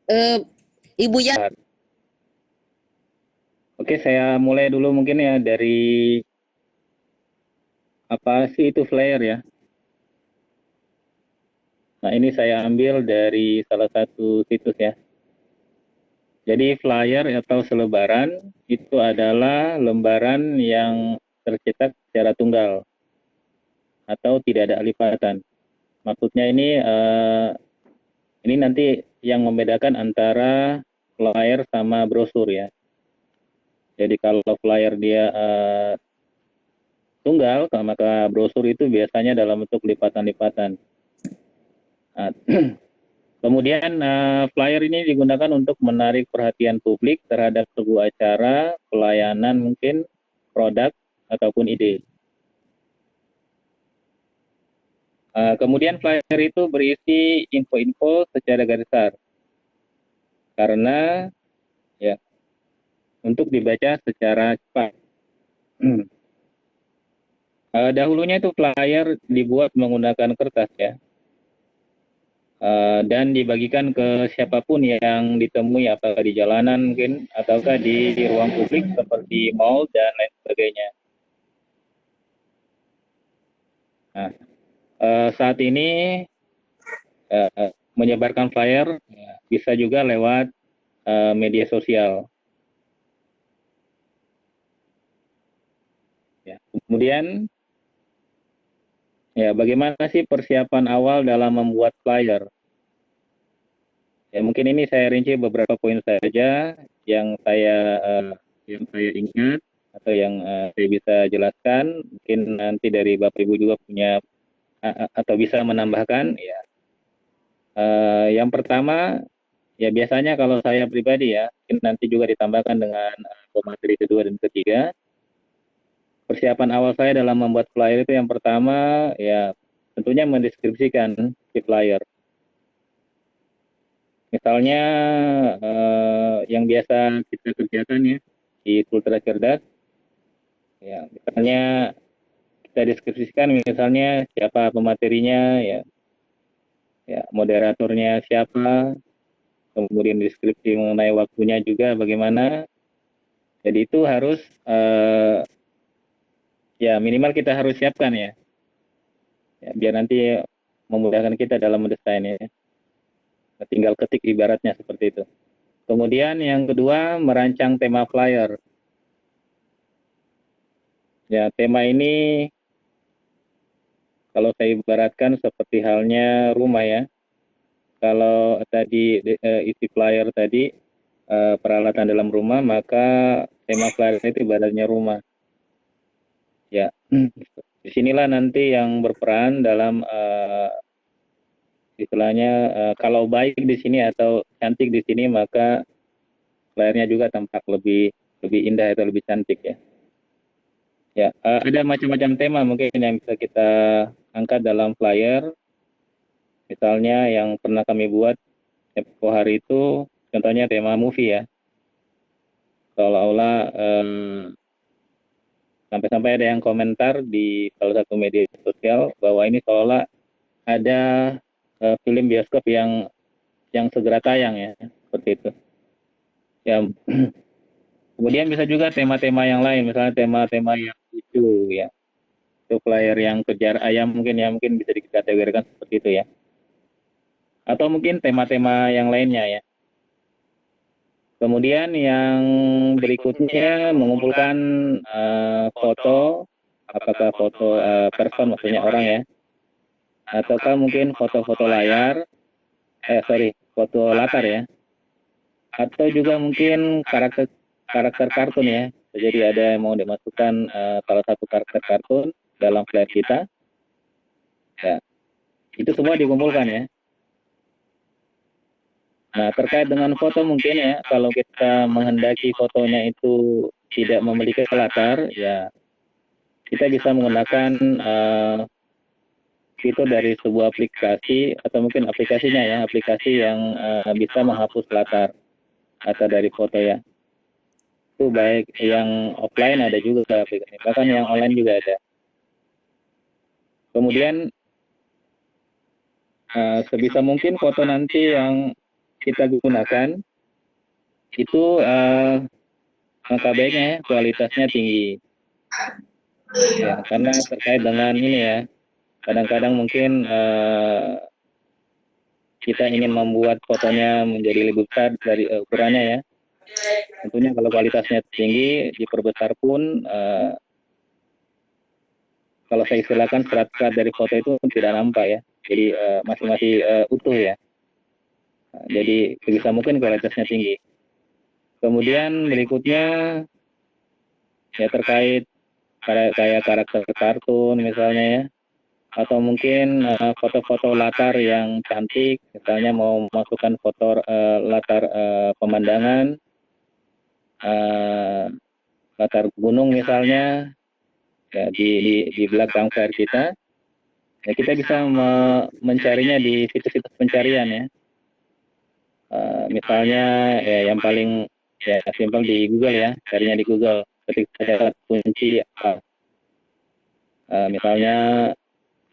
Eh, Ibu ya. Oke, saya mulai dulu mungkin ya dari apa sih itu flyer ya. Nah, ini saya ambil dari salah satu situs ya. Jadi flyer atau selebaran itu adalah lembaran yang tercetak secara tunggal atau tidak ada lipatan. Maksudnya ini nanti yang membedakan antara flyer sama brosur ya. Jadi kalau flyer dia tunggal, maka brosur itu biasanya dalam bentuk lipatan-lipatan. Nah, kemudian flyer ini digunakan untuk menarik perhatian publik terhadap sebuah acara, pelayanan mungkin, produk, ataupun ide. Kemudian flyer itu berisi info-info secara garis besar. Karena ya untuk dibaca secara cepat. Dahulunya itu flyer dibuat menggunakan kertas ya. Dan dibagikan ke siapapun yang ditemui apakah di jalanan mungkin ataukah di ruang publik seperti mall dan lain sebagainya. Nah, saat ini menyebarkan flyer bisa juga lewat media sosial. Ya. Kemudian ya bagaimana sih persiapan awal dalam membuat flyer? Ya mungkin ini saya rinci beberapa poin saja yang saya ingat atau yang saya bisa jelaskan. Mungkin nanti dari Bapak Ibu juga punya atau bisa menambahkan ya. Yang pertama ya biasanya kalau saya pribadi ya, mungkin nanti juga ditambahkan dengan pemateri kedua dan ketiga. Persiapan awal saya dalam membuat flyer itu yang pertama ya tentunya mendeskripsikan si flyer. Misalnya yang biasa kita kerjakan ya di Kultura Cerdas, ya misalnya kita deskripsikan misalnya siapa pematerinya, ya moderatornya siapa, kemudian deskripsi mengenai waktunya juga bagaimana. Jadi itu harus ya minimal kita harus siapkan ya biar nanti memudahkan kita dalam mendesain ya. Tinggal ketik ibaratnya seperti itu. Kemudian yang kedua merancang tema flyer. Ya tema ini kalau saya ibaratkan seperti halnya rumah ya. Kalau tadi isi flyer tadi peralatan dalam rumah, maka tema flyer itu ibaratnya rumah. Ya, disinilah nanti yang berperan dalam istilahnya kalau baik di sini atau cantik di sini, maka flyernya juga tampak lebih indah atau lebih cantik ya. Ya, ada macam-macam tema mungkin yang bisa kita angkat dalam flyer. Misalnya yang pernah kami buat tempo hari itu, contohnya tema movie ya. Seolah-olah sampai-sampai ada yang komentar di salah satu media sosial bahwa ini seolah ada film bioskop yang segera tayang ya, seperti itu. Ya, kemudian bisa juga tema-tema yang lain, misalnya tema-tema yang lucu ya. Itu flyer yang kejar ayam mungkin ya, mungkin bisa dikategorikan seperti itu ya. Atau mungkin tema-tema yang lainnya ya. Kemudian yang berikutnya mengumpulkan foto, apakah foto person maksudnya orang ya, ataukah mungkin foto-foto layar, foto latar ya, atau juga mungkin karakter kartun ya. Jadi ada yang mau dimasukkan salah satu karakter kartun dalam flyer kita, ya itu semua dikumpulkan ya. Nah, terkait dengan foto mungkin ya, kalau kita menghendaki fotonya itu tidak memiliki latar, ya kita bisa menggunakan fitur dari sebuah aplikasi atau mungkin aplikasinya ya, aplikasi yang bisa menghapus latar atau dari foto ya. Itu baik yang offline ada juga aplikasi, bahkan yang online juga ada. Kemudian sebisa mungkin foto nanti yang kita gunakan itu angka baiknya kualitasnya tinggi. Ya, karena terkait dengan ini ya, kadang-kadang mungkin kita ingin membuat fotonya menjadi lebih besar dari ukurannya ya. Tentunya kalau kualitasnya tinggi, diperbesar pun kalau saya istilahkan serat-serat dari foto itu tidak nampak ya. Jadi masih utuh ya. Jadi sebisa mungkin kualitasnya tinggi. Kemudian berikutnya ya terkait kayak karakter kartun misalnya ya, atau mungkin foto-foto latar yang cantik, misalnya mau masukkan foto latar pemandangan, latar gunung misalnya ya, di belakang layar kita, ya kita bisa mencarinya di situs-situs pencarian ya. Misalnya ya yang paling ya simpel di Google ya, carinya di Google, ketika ada kunci misalnya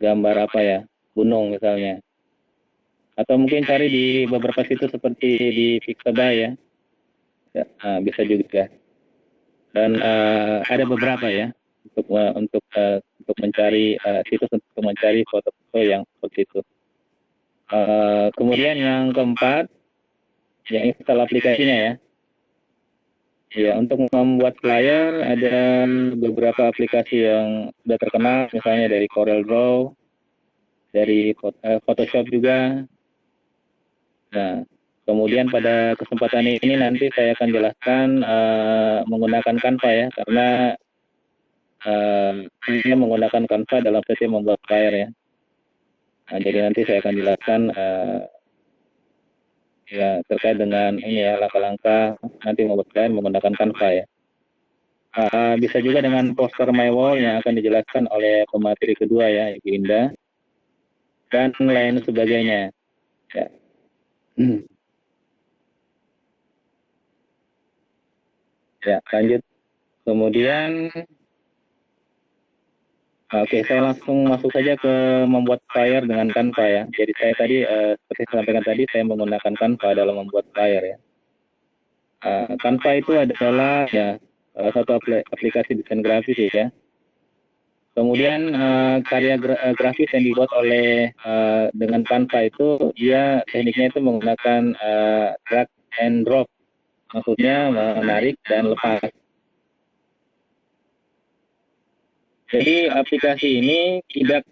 gambar apa ya, gunung misalnya, atau mungkin cari di beberapa situs seperti di Pixabay ya, bisa juga. Dan ada beberapa ya untuk mencari situs untuk mencari foto-foto yang seperti itu. Kemudian yang keempat, ya install aplikasinya ya. Ya, untuk membuat flyer ada beberapa aplikasi yang sudah terkenal, misalnya dari CorelDRAW, dari Photoshop juga. Nah, kemudian pada kesempatan ini nanti saya akan jelaskan menggunakan Canva ya, karena saya menggunakan Canva dalam setiap membuat flyer ya. Nah, jadi nanti saya akan jelaskan ya terkait dengan ini ya langkah-langkah nanti membuat flyer menggunakan Canva ya. Bisa juga dengan poster My Wall yang akan dijelaskan oleh pemateri kedua ya, Ibu Indah, dan lain sebagainya. Ya. Ya, lanjut. Kemudian, oke, saya langsung masuk saja ke membuat flyer dengan Canva ya. Jadi saya tadi, seperti saya sampaikan tadi, saya menggunakan Canva dalam membuat flyer ya. Canva itu adalah ya salah satu aplikasi desain grafis ya. Kemudian karya grafis yang dibuat oleh dengan Canva itu dia tekniknya itu menggunakan drag and drop, maksudnya menarik dan lepas. Jadi aplikasi ini tidak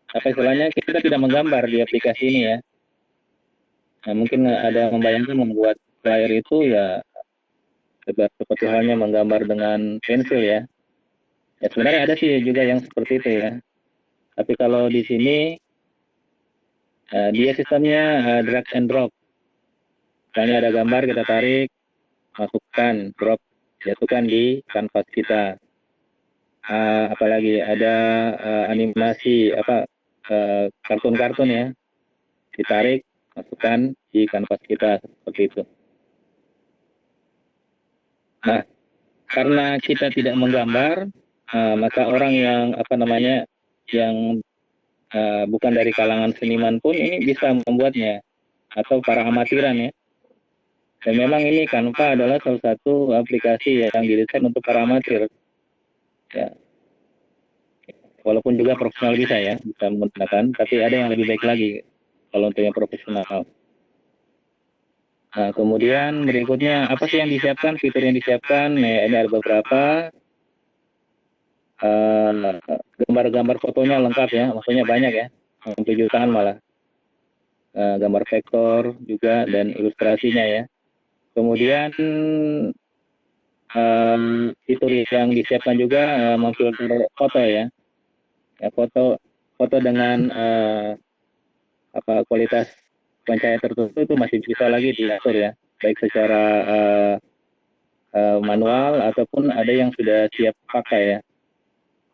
apa istilahnya, kita tidak menggambar di aplikasi ini ya. Nah, mungkin ada yang membayangkan membuat flyer itu ya seperti halnya menggambar dengan pensil ya. Ya sebenarnya ada sih juga yang seperti itu ya. Tapi kalau di sini dia sistemnya drag and drop. Misalnya ada gambar, kita tarik, masukkan, drop, jatuhkan di kanvas kita. Apalagi ada animasi apa kartun-kartun ya, ditarik, masukkan di kanvas kita seperti itu. Nah, karena kita tidak menggambar, maka orang yang apa namanya yang bukan dari kalangan seniman pun ini bisa membuatnya, atau para amatiran ya. Dan memang ini Canva adalah salah satu aplikasi yang didesain untuk para amatir. Ya. Walaupun juga profesional bisa ya, bisa menggunakan, tapi ada yang lebih baik lagi kalau untuk yang profesional. Nah, kemudian berikutnya apa sih yang disiapkan, fitur yang disiapkan? Nah, ini ada beberapa. Gambar-gambar fotonya lengkap ya, maksudnya banyak ya, sampai jutaan malah. Gambar vektor juga dan ilustrasinya ya. Kemudian fitur yang disiapkan juga memfilter foto ya. Ya, foto dengan kualitas pencahayaan tertentu itu masih bisa lagi diatur ya, baik secara manual ataupun ada yang sudah siap pakai ya.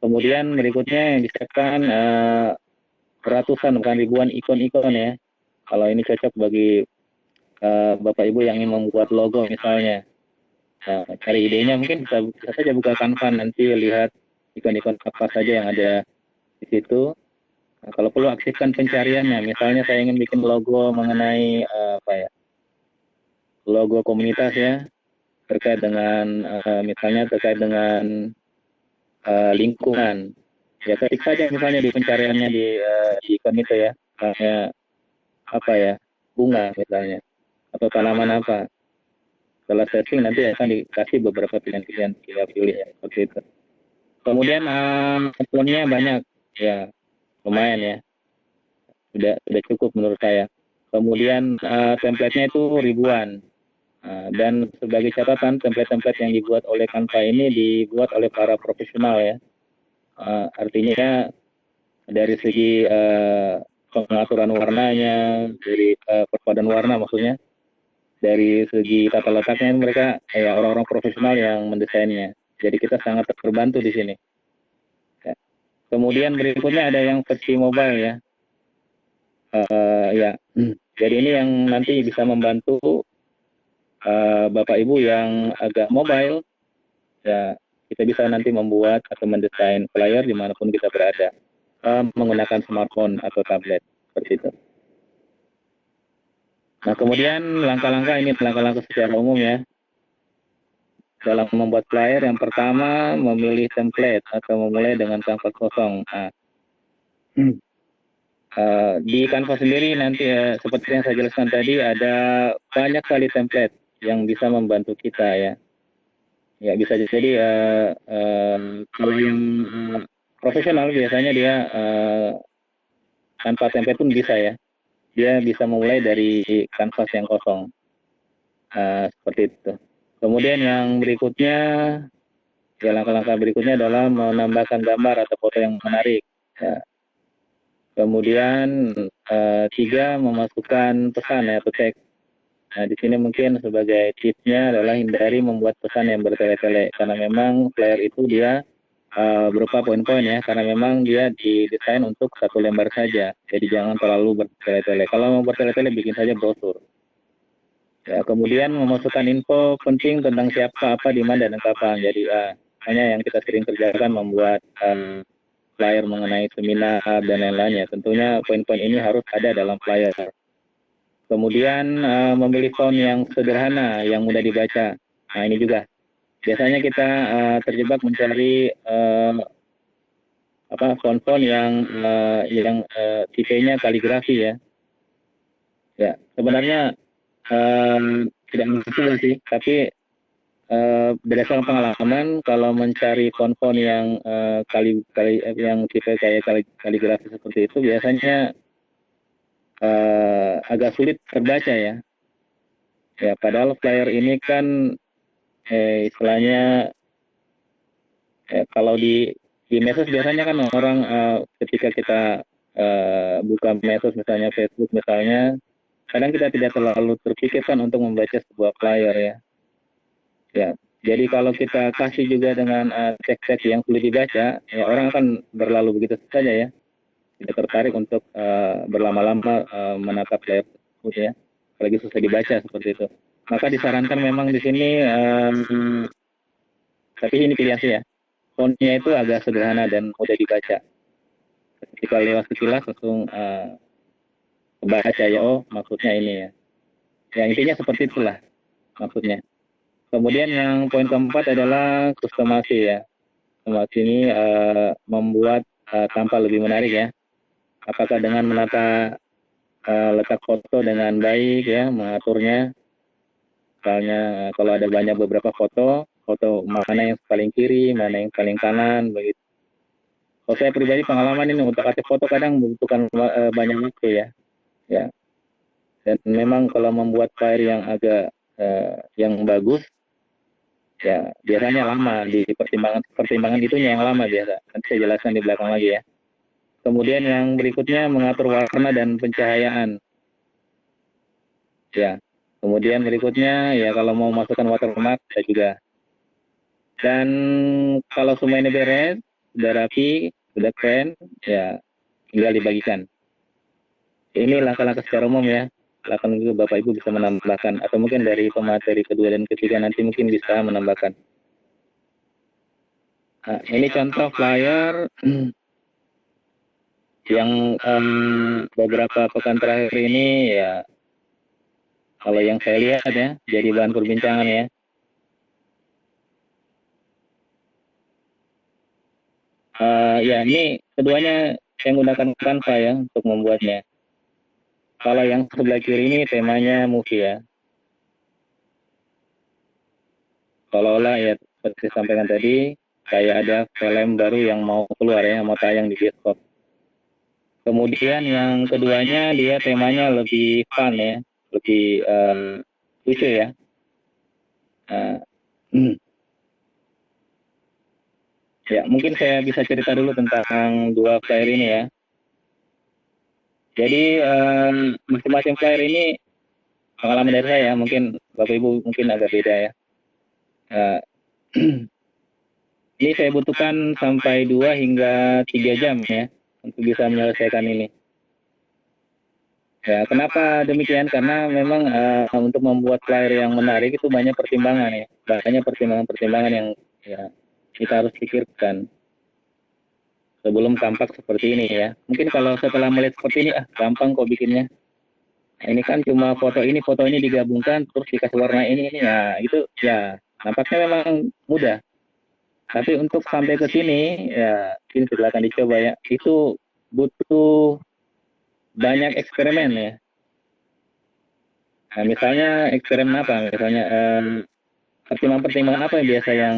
Kemudian berikutnya yang disiapkan ratusan bukan ribuan ikon-ikon ya. Kalau ini cocok bagi Bapak Ibu yang ingin membuat logo misalnya. Nah, cari idenya mungkin bisa saja buka Canva, nanti lihat ikon-ikon apa saja yang ada di situ. Nah, kalau perlu aktifkan pencariannya. Misalnya saya ingin bikin logo mengenai logo komunitas ya, terkait dengan misalnya terkait dengan lingkungan. Ya ketik saja misalnya di pencariannya di ikon itu ya, misalnya bunga misalnya, atau tanaman apa. Setelah setting nanti akan dikasih beberapa pilihan-pilihan, tinggal pilih ya seperti itu. Kemudian ikonnya banyak ya, lumayan ya, sudah cukup menurut saya. Kemudian template-nya itu ribuan. Dan sebagai catatan, template-template yang dibuat oleh Canva ini dibuat oleh para profesional ya. Artinya dari segi pengaturan warnanya, dari perpaduan warna maksudnya, dari segi tata letaknya mereka orang-orang profesional yang mendesainnya. Jadi kita sangat terbantu di sini. Ya. Kemudian berikutnya ada yang versi mobile ya. Ya, jadi ini yang nanti bisa membantu Bapak Ibu yang agak mobile, ya kita bisa nanti membuat atau mendesain flyer dimanapun kita berada menggunakan smartphone atau tablet seperti itu. Nah kemudian langkah-langkah secara umum ya dalam membuat flyer. Yang pertama memilih template atau memulai dengan kanvas kosong. Di Canva sendiri nanti seperti yang saya jelaskan tadi ada banyak sekali template yang bisa membantu kita ya. Ya bisa jadi kalau yang profesional biasanya dia tanpa template pun bisa ya. Dia bisa memulai dari kanvas yang kosong seperti itu. Kemudian yang berikutnya, ya langkah-langkah berikutnya adalah menambahkan gambar atau foto yang menarik. Ya. Kemudian 3 memasukkan pesan ya atau teks. Nah, di sini mungkin sebagai tipsnya adalah hindari membuat pesan yang bertele-tele karena memang flyer itu dia berupa poin-poin ya, karena memang dia didesain untuk satu lembar saja. Jadi jangan terlalu bertele-tele. Kalau mau bertele-tele bikin saja brosur. Ya, kemudian memasukkan info penting tentang siapa, apa, di mana dan kapan. Jadi hanya yang kita sering kerjakan membuat flyer mengenai seminar dan lain-lainnya. Tentunya poin-poin ini harus ada dalam flyer. Kemudian memilih font yang sederhana, yang mudah dibaca. Nah ini juga biasanya kita terjebak mencari font-font yang tipenya kaligrafi ya. Ya sebenarnya tidak masalah sih, tapi berdasarkan pengalaman kalau mencari font-font yang yang tipe kayak kaligrafi seperti itu biasanya agak sulit terbaca ya. Ya padahal flyer ini kan istilahnya kalau di medsos biasanya kan orang ketika kita buka medsos misalnya Facebook misalnya, kadang kita tidak terlalu terpikirkan untuk membaca sebuah flyer ya. Ya, jadi kalau kita kasih juga dengan teks-teks yang sulit dibaca, ya orang akan berlalu begitu saja ya, tidak tertarik untuk berlama-lama menatap flyer tersebut ya, apalagi susah dibaca seperti itu. Maka disarankan memang di sini, tapi ini pilihan sih ya, fontnya itu agak sederhana dan mudah dibaca. Ketika lewat sekilas langsung baca ya, oh maksudnya ini ya. Ya intinya seperti itulah maksudnya. Kemudian yang poin keempat adalah kustomasi ya. Kustomasi ini membuat tampak lebih menarik ya. Apakah dengan menata letak foto dengan baik ya, mengaturnya. Misalnya kalau ada beberapa foto mana yang paling kiri, mana yang paling kanan, begitu. Kalau saya pribadi pengalaman ini untuk kasih foto kadang membutuhkan banyak waktu ya. Ya. Dan memang kalau membuat flyer yang agak yang bagus, ya biasanya lama di pertimbangan itunya yang lama biasa. Nanti saya jelaskan di belakang lagi ya. Kemudian yang berikutnya mengatur warna dan pencahayaan. Ya. Kemudian berikutnya ya kalau mau masukkan watermark saya juga. Dan kalau semua ini beres, sudah rapi, sudah keren, ya tinggal dibagikan. Ini langkah-langkah secara umum ya. Silakan juga Bapak Ibu bisa menambahkan atau mungkin dari pemateri kedua dan ketiga nanti mungkin bisa menambahkan. Nah, ini contoh flyer yang beberapa pekan terakhir ini ya, kalau yang saya lihat ya, jadi bahan perbincangan ya. Ya, ini keduanya saya menggunakan Canva ya untuk membuatnya. Kalau yang sebelah kiri ini temanya movie ya. Seolah-olah ya seperti sampaikan tadi, kayak ada film baru yang mau keluar ya, mau tayang di bioskop. Kemudian yang keduanya dia temanya lebih fun ya, lebih lucu ya. Ya, mungkin saya bisa cerita dulu tentang dua flyer ini ya. Jadi masing-masing flyer ini pengalaman dari saya, mungkin Bapak Ibu mungkin agak beda ya. Ini saya butuhkan sampai 2 hingga 3 jam ya untuk bisa menyelesaikan ini. Ya, kenapa demikian? Karena memang untuk membuat flyer yang menarik itu banyak pertimbangan ya, banyak pertimbangan-pertimbangan yang ya kita harus pikirkan sebelum tampak seperti ini ya. Mungkin kalau setelah melihat seperti ini, gampang kok bikinnya. Nah, ini kan cuma foto ini digabungkan terus dikasih warna ini ya, itu ya nampaknya memang mudah. Tapi untuk sampai ke sini ya ini silakan dicoba ya. Itu butuh banyak eksperimen ya. Nah, misalnya eksperimen apa? Misalnya pertimbangan-pertimbangan apa yang biasa yang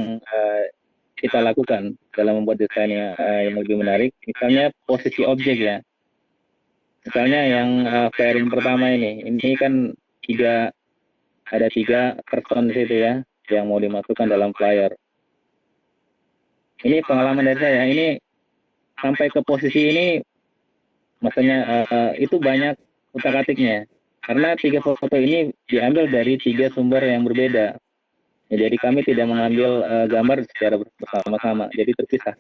kita lakukan dalam membuat desain yang lebih menarik? Misalnya posisi objek ya. Misalnya yang flyer yang pertama ini kan ada tiga person di situ ya yang mau dimasukkan dalam flyer. Ini pengalaman dari saya. Ini sampai ke posisi ini, maksudnya itu banyak utak-atiknya. Karena tiga foto ini diambil dari tiga sumber yang berbeda. Ya, jadi kami tidak mengambil gambar secara bersama-sama, jadi terpisah.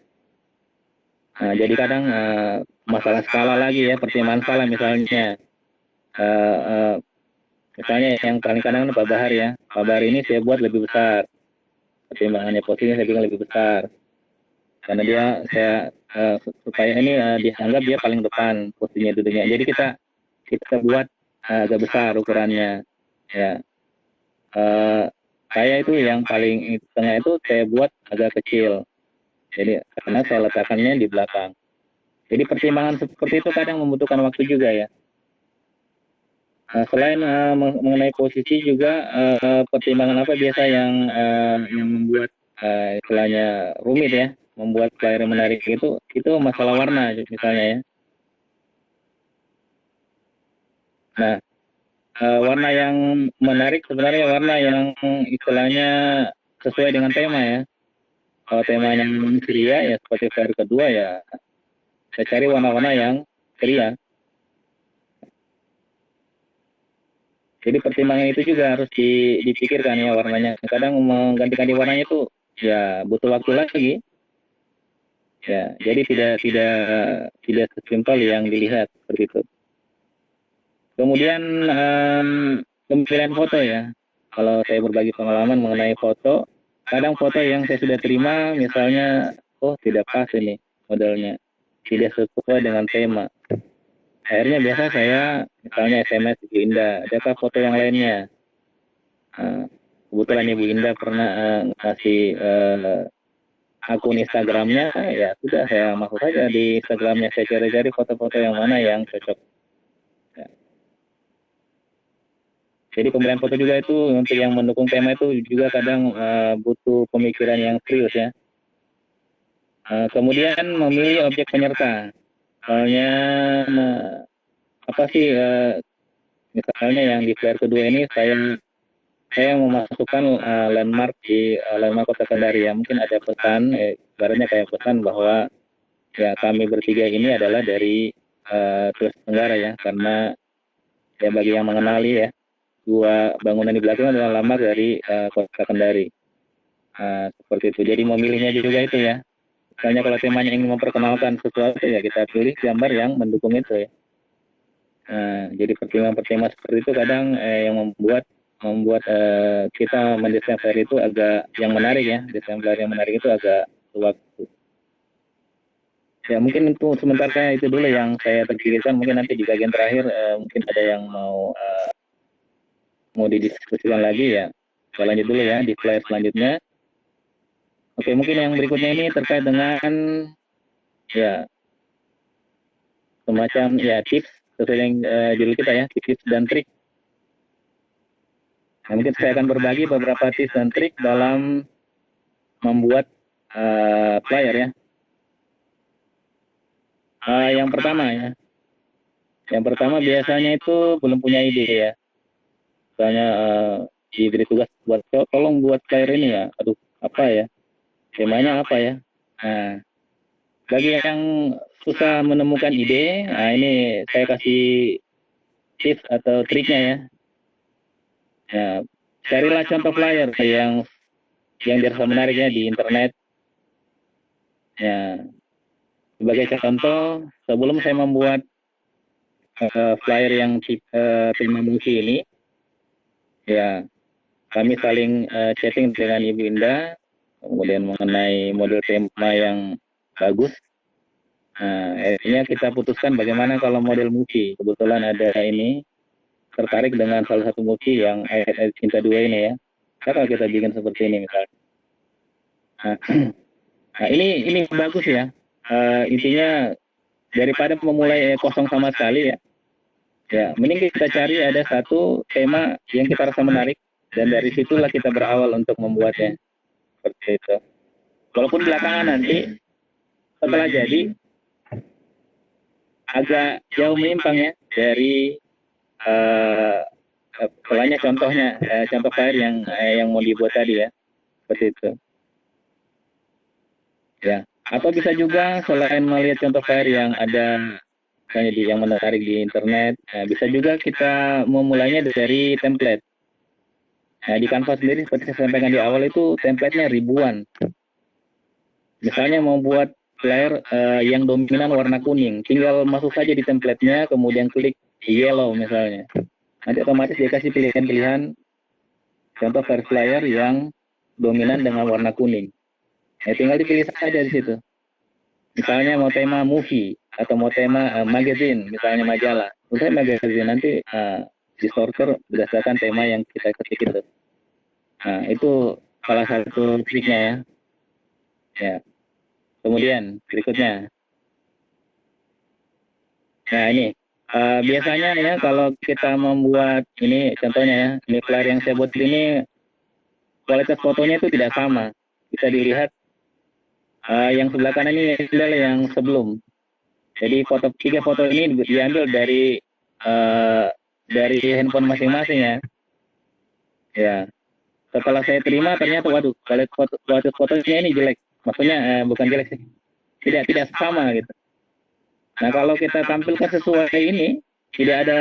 Nah, jadi kadang masalah skala lagi ya, pertimbangan skala misalnya. Misalnya yang paling kadang Pak Bahar ya, Pak Bahar ini saya buat lebih besar. Pertimbangannya posisinya saya bilang lebih besar. Karena dia supaya ini dianggap dia paling depan posisinya duduknya. Jadi kita buat agak besar ukurannya. Ya, saya itu yang paling tengah itu saya buat agak kecil. Jadi karena saya letakkannya di belakang. Jadi pertimbangan seperti itu kadang membutuhkan waktu juga ya. Selain mengenai posisi juga pertimbangan apa biasa yang membuat istilahnya rumit ya, membuat flyer menarik itu masalah warna misalnya ya. Nah, warna yang menarik sebenarnya warna yang istilahnya sesuai dengan tema ya. Kalau temanya ceria ya seperti flyer kedua ya, saya cari warna-warna yang ceria. Jadi pertimbangan itu juga harus dipikirkan ya warnanya. Kadang mengganti-ganti warnanya itu ya butuh waktu lagi. Ya, jadi tidak sesimpel yang dilihat seperti itu. Kemudian pemilihan foto ya. Kalau saya berbagi pengalaman mengenai foto, kadang foto yang saya sudah terima misalnya, oh tidak pas ini modelnya, tidak sesuai dengan tema. Akhirnya biasa saya misalnya SMS Ibu Indah, adakah foto yang lainnya? Kebetulan Ibu Indah pernah ngasih akun Instagramnya, ya sudah saya masuk saja di Instagramnya, saya cari-cari foto-foto yang mana yang cocok. Ya. Jadi pemilihan foto juga itu untuk yang mendukung tema itu juga kadang butuh pemikiran yang serius ya. Kemudian memilih objek penyerta. Misalnya apa sih misalnya yang di flyer kedua ini saya memasukkan landmark di landmark Kota Kendari ya. Mungkin ada pesan, ibaratnya kayak pesan bahwa ya kami bertiga ini adalah dari Sulawesi Tenggara ya, karena ya bagi yang mengenali ya, dua bangunan di belakang adalah landmark dari Kota Kendari. Seperti itu. Jadi memilihnya juga itu ya. Misalnya kalau temanya ingin memperkenalkan sesuatu ya kita pilih gambar yang mendukung itu ya. Jadi pertimbangan-pertimbangan seperti itu kadang yang membuat kita mendesain flyer itu agak yang menarik ya, desain flyer yang menarik itu agak waktu. Ya mungkin untuk sementara itu dulu yang saya terpikirkan. Mungkin nanti di bagian terakhir mungkin ada yang mau didiskusikan lagi ya. Saya lanjut dulu ya di slide selanjutnya. Oke, mungkin yang berikutnya ini terkait dengan ya semacam ya tips sesuai yang judul kita ya, tips dan trik. Nah, mungkin saya akan berbagi beberapa tips dan trik dalam membuat flyer ya. Yang pertama ya, yang pertama biasanya itu belum punya ide ya. Misalnya diberi tugas buat tolong buat flyer ini ya. Aduh, apa ya? Temanya apa ya? Nah, bagi yang susah menemukan ide, nah ini saya kasih tips atau triknya ya. Nah, carilah contoh flyer yang dirasa menarik ya di internet. Ya, sebagai contoh, sebelum saya membuat flyer yang tema musik ini, ya kami saling chatting dengan Ibu Indah, kemudian mengenai model tema yang bagus. Nah, akhirnya kita putuskan bagaimana kalau model movie. Kebetulan ada ini tertarik dengan salah satu movie yang Ayat-Ayat Cinta 2 ini ya. Kalau kita bikin seperti ini misalnya. Nah, ini bagus ya. Intinya daripada memulai kosong sama sekali ya. Ya, mending kita cari ada satu tema yang kita rasa menarik dan dari situlah kita berawal untuk membuatnya. Seperti itu. Walaupun belakangan nanti setelah jadi agak jauh menyimpang ya dari polanya contohnya contoh flyer yang mau dibuat tadi ya. Seperti itu. Ya, atau bisa juga selain melihat contoh flyer yang ada yang menarik di internet, bisa juga kita memulainya dari template. Nah, di Canva sendiri seperti saya sampaikan di awal itu template-nya ribuan. Misalnya mau buat flyer yang dominan warna kuning, tinggal masuk saja di template-nya, kemudian klik yellow misalnya. Nanti otomatis dia kasih pilihan-pilihan contoh flyer yang dominan dengan warna kuning. Nah, tinggal dipilih saja di situ. Misalnya mau tema movie atau mau tema magazine, misalnya majalah. Untuk magazine nanti disorter berdasarkan tema yang kita ketik itu. Nah, itu salah satu triknya ya. Ya. Kemudian berikutnya. Nah, ini biasanya ya kalau kita membuat ini contohnya ya, ini flyer yang saya buat ini kualitas fotonya itu tidak sama. Bisa dilihat yang sebelah kanan ini adalah yang sebelum. Jadi tiga foto ini diambil dari handphone masing-masing ya. Ya. Setelah saya terima ternyata waduh kualitas fotonya ini jelek. Maksudnya bukan jelek sih. Tidak sama gitu. Nah, kalau kita tampilkan sesuai ini, tidak ada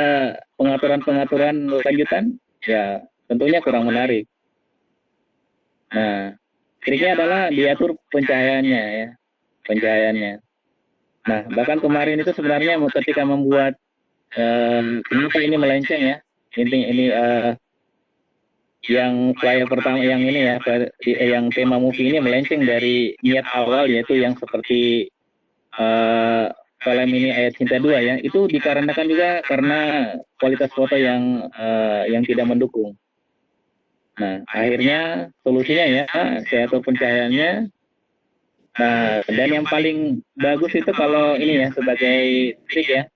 pengaturan-pengaturan lanjutan, ya tentunya kurang menarik. Nah, triknya adalah diatur pencahayaannya ya, pencahayaannya. Nah, bahkan kemarin itu sebenarnya ketika membuat kenapa ini melenceng ya, ini yang flyer pertama yang ini ya, yang tema movie ini melenceng dari niat awal yaitu yang seperti film ini Ayat Cinta 2 ya, itu dikarenakan juga karena kualitas foto yang tidak mendukung. Nah, akhirnya solusinya ya, saya atur pencahayaannya. Nah, dan yang paling bagus itu kalau ini ya, sebagai trik ya,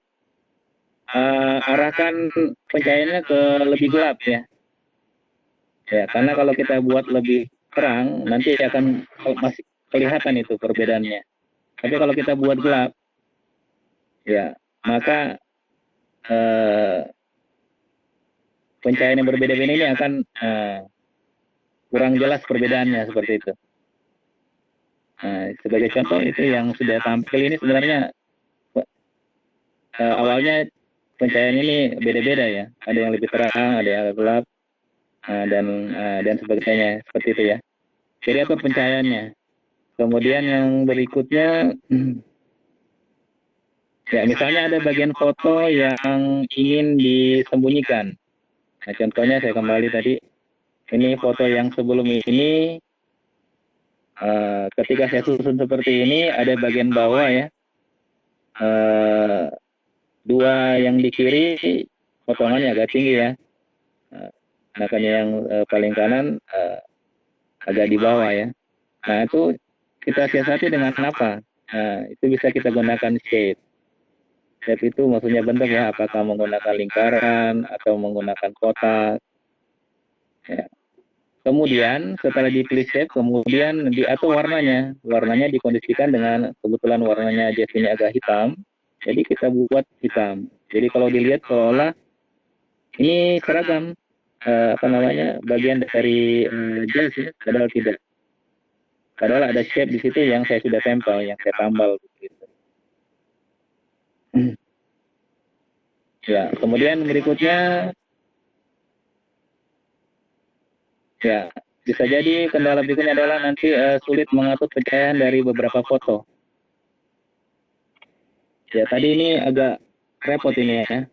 arahkan pencahayaannya ke lebih gelap ya. Ya, karena kalau kita buat lebih terang, nanti akan masih kelihatan itu perbedaannya. Tapi kalau kita buat gelap, ya, maka pencahayaan yang berbeda-beda ini akan kurang jelas perbedaannya seperti itu. Sebagai contoh itu yang sudah tampil ini sebenarnya awalnya pencahayaan ini beda-beda ya. Ada yang lebih terang, ada yang lebih gelap, dan sebagainya seperti itu ya. Jadi atur pencahayaannya. Kemudian yang berikutnya, ya misalnya ada bagian foto yang ingin disembunyikan. Nah, contohnya saya kembali tadi, ini foto yang sebelum ini, ketika saya susun seperti ini, ada bagian bawah ya, dua yang di kiri potongannya agak tinggi ya. Makanya yang paling kanan agak di bawah ya. Nah itu kita siasati dengan apa? Nah itu bisa kita gunakan shape. Shape itu maksudnya bentuk ya, apakah menggunakan lingkaran atau menggunakan kotak. Ya. Kemudian setelah dipilih shape, kemudian diatur warnanya. Warnanya dikondisikan dengan kebetulan warnanya jas ini agak hitam, jadi kita buat hitam. Jadi kalau dilihat seolah ini seragam bagian dari jas ya, padahal tidak. Padahal ada shape di situ yang saya sudah tempel, yang saya tambal. Gitu. Ya, kemudian berikutnya ya, bisa jadi kendala berikutnya adalah nanti sulit mengatur pencahayaan dari beberapa foto. Ya, tadi ini agak repot ini ya.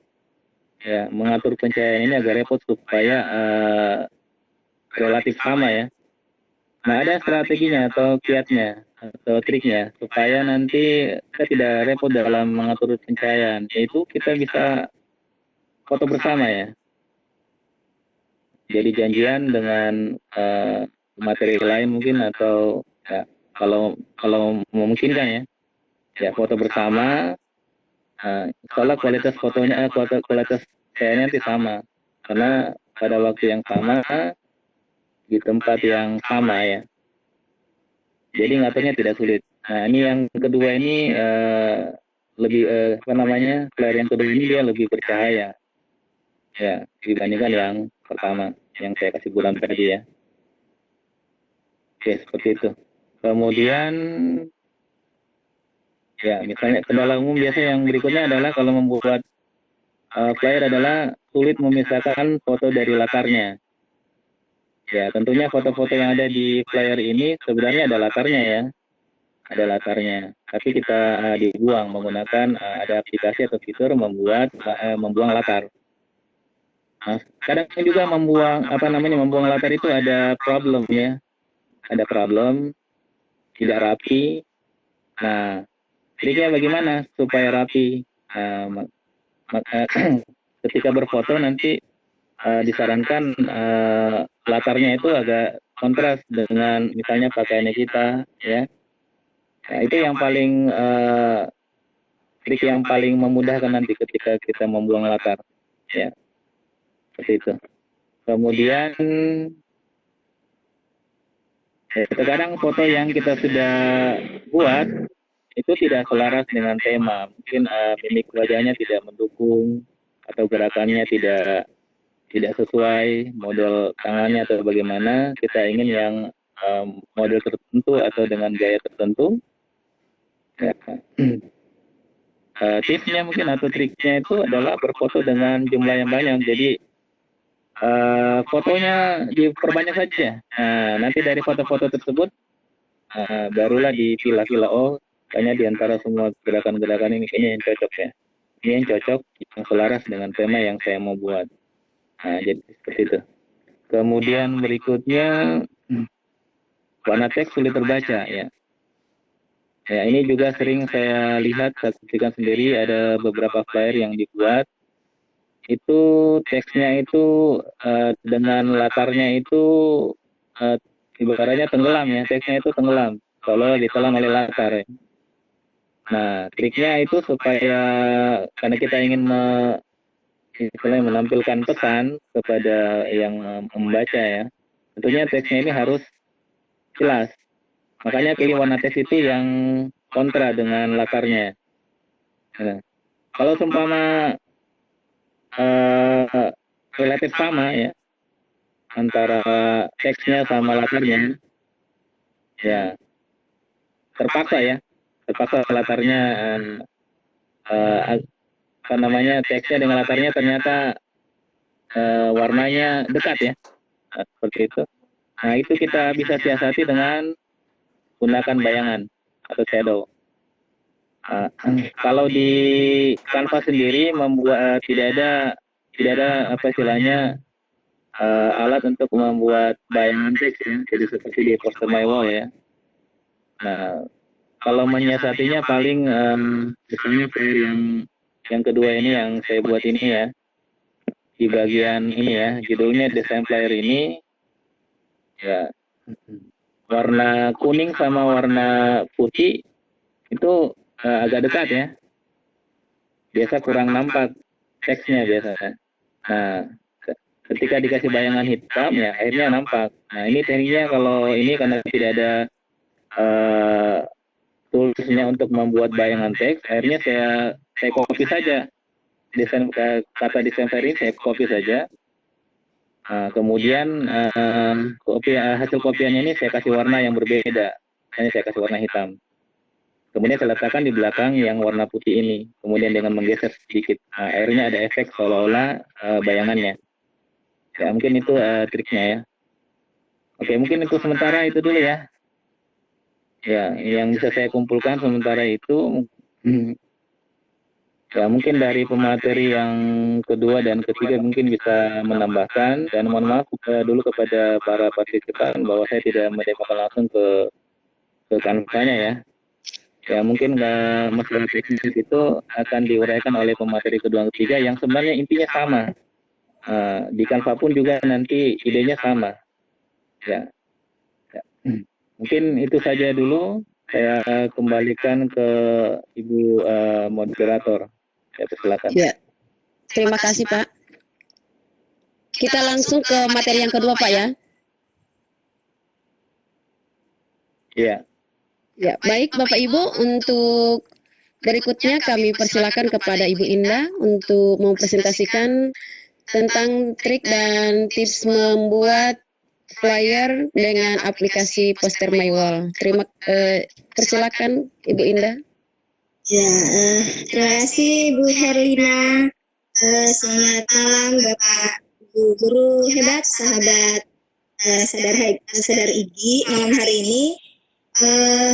Ya, mengatur pencahayaan ini agak repot supaya relatif sama ya. Nah, ada strateginya atau kiatnya atau triknya supaya nanti kita tidak repot dalam mengatur pencahayaan. Yaitu kita bisa foto bersama ya. Jadi janjian dengan materi lain mungkin atau ya, kalau memungkinkan ya, ya foto bersama. Soalnya kualitas fotonya, kualitas cahayanya nanti sama karena pada waktu yang sama di tempat yang sama ya. Jadi ngaturnya tidak sulit. Nah ini yang kedua ini lebih flare yang kedua ini dia lebih bercahaya ya dibandingkan yang pertama yang saya kasih bulan tadi ya. Oke, seperti itu. Kemudian ya misalnya kendala umum biasa yang berikutnya adalah kalau membuat flyer adalah sulit memisahkan foto dari latarnya. Ya tentunya foto-foto yang ada di flyer ini sebenarnya ada latarnya ya, ada latarnya. Tapi kita dibuang menggunakan ada aplikasi atau fitur membuang latar. Nah, kadang juga membuang latar itu ada problem ya, ada problem tidak rapi. Nah, triknya bagaimana supaya rapi? Ketika berfoto nanti disarankan latarnya itu agak kontras dengan misalnya pakaiannya kita ya. Nah, itu yang paling trik yang paling memudahkan nanti ketika kita membuang latar ya. Seperti itu. Kemudian terkadang foto yang kita sudah buat itu tidak selaras dengan tema. Mungkin mimik wajahnya tidak mendukung atau gerakannya tidak sesuai, model tangannya atau bagaimana. Kita ingin yang model tertentu atau dengan gaya tertentu. Ya. Tipsnya mungkin atau triknya itu adalah berfoto dengan jumlah yang banyak. Jadi fotonya diperbanyak saja. Nanti dari foto-foto tersebut barulah dipilah-pilah. Oh, kayaknya di antara semua gerakan-gerakan ini kayaknya yang cocok ya. Ini yang cocok, yang selaras dengan tema yang saya mau buat. Nah, jadi seperti itu. Kemudian berikutnya warna teks sulit terbaca ya. Ya ini juga sering saya lihat, saksikan sendiri ada beberapa flyer yang dibuat itu teksnya itu dengan latarnya itu ibaratnya tenggelam ya, teksnya itu tenggelam kalau ditelan oleh latar ya. Nah triknya itu supaya karena kita ingin menampilkan pesan kepada yang membaca ya, tentunya teksnya ini harus jelas. Makanya pilih warna teks itu yang kontra dengan latarnya. Nah, kalau seumpama relatif sama ya antara teksnya sama latarnya, ya terpaksa latarnya teksnya dengan latarnya ternyata warnanya dekat ya, seperti itu. Nah itu kita bisa siasati dengan gunakan bayangan atau shadow. Kalau di Canva sendiri membuat tidak ada apa istilahnya alat untuk membuat bayangan teks ya, jadi seperti di poster my wall ya. Nah kalau menyiasatinya paling misalnya flyer yang kedua ini yang saya buat ini ya, di bagian ini ya, judulnya desain flyer ini ya, warna kuning sama warna putih itu agak dekat ya, biasa kurang nampak teksnya biasanya. Nah, ketika dikasih bayangan hitam ya akhirnya nampak. Nah, ini tekniknya kalau ini karena tidak ada toolsnya untuk membuat bayangan teks, akhirnya saya copy saja desain kata desain flyer ini, saya copy saja. Kemudian hasil kopiannya ini saya kasih warna yang berbeda, ini saya kasih warna hitam. Kemudian saya letakkan di belakang yang warna putih ini. Kemudian dengan menggeser sedikit, akhirnya ada efek seolah-olah bayangannya. Ya mungkin itu triknya ya. Oke, mungkin itu sementara itu dulu ya. Ya, yang bisa saya kumpulkan sementara itu. Ya mungkin dari pemateri yang kedua dan ketiga mungkin bisa menambahkan, dan mohon maaf dulu kepada para partisipan bahwa saya tidak mendemokan langsung ke Canva-nya ya. Ya mungkin masalah teknis itu akan diuraikan oleh pemateri kedua dan ketiga yang sebenarnya intinya sama. Di Canva pun juga nanti idenya sama. Ya. Mungkin itu saja dulu. Saya kembalikan ke Ibu moderator. Ya, silakan. Ya, terima kasih Pak. Kita langsung ke materi yang kedua Pak ya. Ya. Ya, baik Bapak Ibu, untuk berikutnya kami persilakan kepada Ibu Indah untuk mempresentasikan tentang trik dan tips membuat flyer dengan aplikasi Poster My Wall. Persilakan Ibu Indah. Ya, terima kasih Bu Herlina. Selamat malam Bapak guru hebat, sahabat sadar IGI. Malam hari ini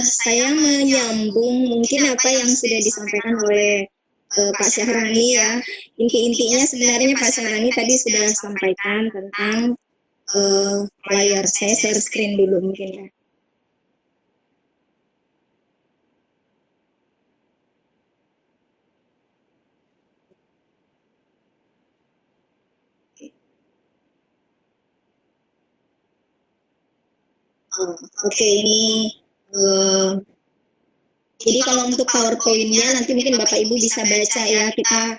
saya menyambung mungkin apa yang sudah disampaikan oleh Pak Syahrani ya. Inti-intinya sebenarnya Pak Syahrani tadi sudah sampaikan tentang flyer. Saya share screen dulu mungkin ya. Oke, ini jadi kalau untuk PowerPoint-nya nanti mungkin Bapak Ibu bisa baca ya, kita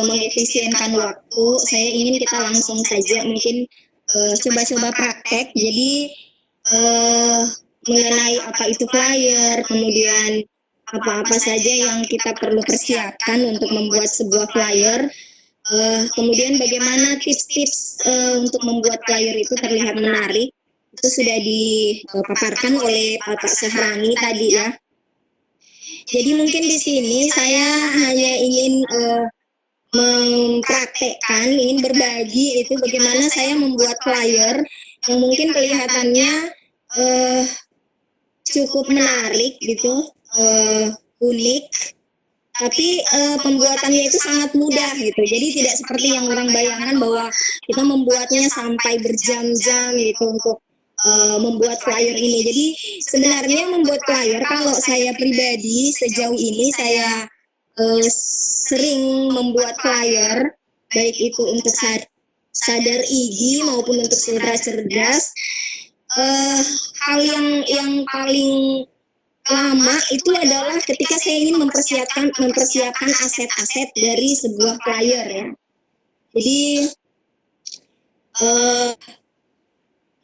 mengefisienkan waktu. Saya ingin kita langsung saja mungkin coba-coba praktek. Jadi mengenai apa itu flyer, kemudian apa-apa saja yang kita perlu persiapkan untuk membuat sebuah flyer. Kemudian bagaimana tips-tips untuk membuat flyer itu terlihat menarik. Itu sudah dipaparkan oleh Pak Syahrani tadi ya. Jadi mungkin di sini saya hanya ingin mempraktekkan, ingin berbagi itu bagaimana saya membuat flyer yang mungkin kelihatannya cukup menarik gitu, unik. Tapi pembuatannya itu sangat mudah gitu. Jadi tidak seperti yang orang bayangkan bahwa kita membuatnya sampai berjam-jam gitu untuk membuat flyer ini. Jadi sebenarnya membuat flyer, kalau saya pribadi sejauh ini saya sering membuat flyer, baik itu untuk sadar IGI maupun untuk Suara Cerdas. Hal yang paling lama itu adalah ketika saya ingin mempersiapkan aset-aset dari sebuah flyer ya. Jadi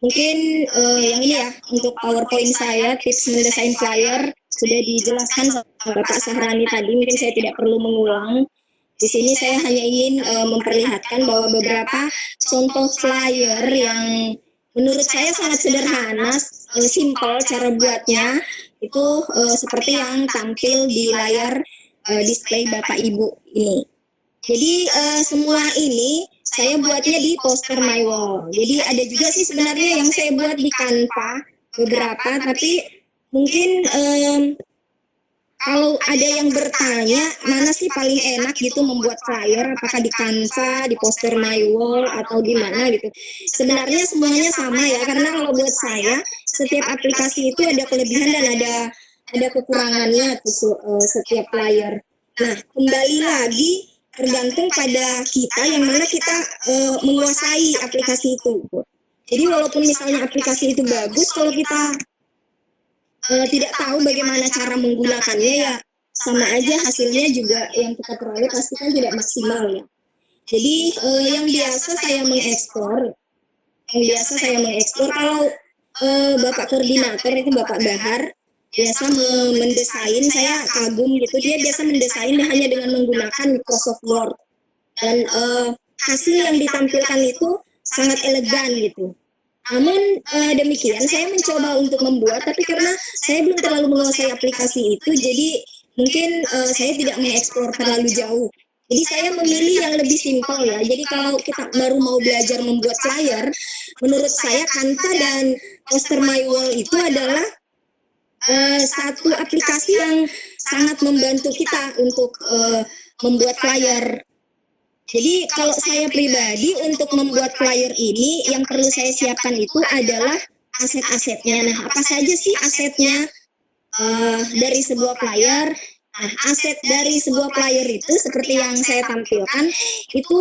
mungkin yang ini ya, untuk PowerPoint saya, tips mendesain flyer sudah dijelaskan sama Bapak Syahrani tadi, mungkin saya tidak perlu mengulang. Di sini saya hanya ingin memperlihatkan bahwa beberapa contoh flyer yang menurut saya sangat sederhana, simple cara buatnya, itu seperti yang tampil di layar display Bapak Ibu ini. Jadi semua ini saya buatnya di Poster My Wall. Jadi ada juga sih sebenarnya yang saya buat di Canva beberapa, tapi mungkin kalau ada yang bertanya mana sih paling enak gitu membuat flyer, apakah di Canva, di Poster My Wall atau di mana gitu. Sebenarnya semuanya sama ya, karena kalau buat saya setiap aplikasi itu ada kelebihan dan ada kekurangannya tuh setiap flyer. Nah, kembali lagi tergantung pada kita yang mana kita menguasai aplikasi itu. Jadi walaupun misalnya aplikasi itu bagus, kalau kita tidak tahu bagaimana cara menggunakannya, ya sama aja hasilnya juga yang kita peroleh pasti kan tidak maksimal ya. Jadi yang biasa saya mengeksplor kalau Bapak koordinator itu Bapak Bahar biasa mendesain, saya kagum gitu, dia biasa mendesain hanya dengan menggunakan Microsoft Word dan hasil yang ditampilkan itu sangat elegan gitu. Namun demikian saya mencoba untuk membuat, tapi karena saya belum terlalu menguasai aplikasi itu, jadi mungkin saya tidak mengeksplor terlalu jauh. Jadi saya memilih yang lebih simpel ya. Jadi kalau kita baru mau belajar membuat flyer, menurut saya Canva dan Poster My Wall itu adalah satu aplikasi yang sangat membantu kita untuk membuat flyer. Jadi kalau saya pribadi untuk membuat flyer ini yang perlu saya siapkan itu adalah aset-asetnya. Nah, apa saja sih asetnya dari sebuah flyer? Nah, aset dari sebuah flyer itu seperti yang saya tampilkan itu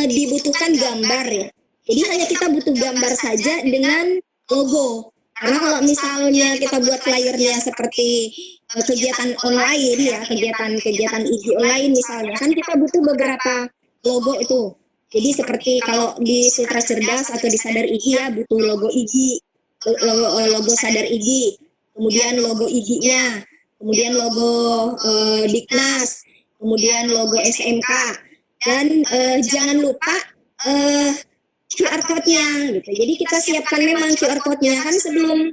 dibutuhkan gambar ya. Jadi hanya kita butuh gambar saja dengan logo. Karena kalau misalnya kita buat flyernya seperti kegiatan online ya, kegiatan IG online misalnya, kan kita butuh beberapa logo itu. Jadi seperti kalau di Sutra Cerdas atau di Sadar IG ya butuh logo IG, logo Sadar IG, kemudian logo IG-nya, kemudian logo Diknas, kemudian logo SMK, dan jangan lupa QR code-nya gitu. Jadi kita siapkan memang QR code-nya kan sebelum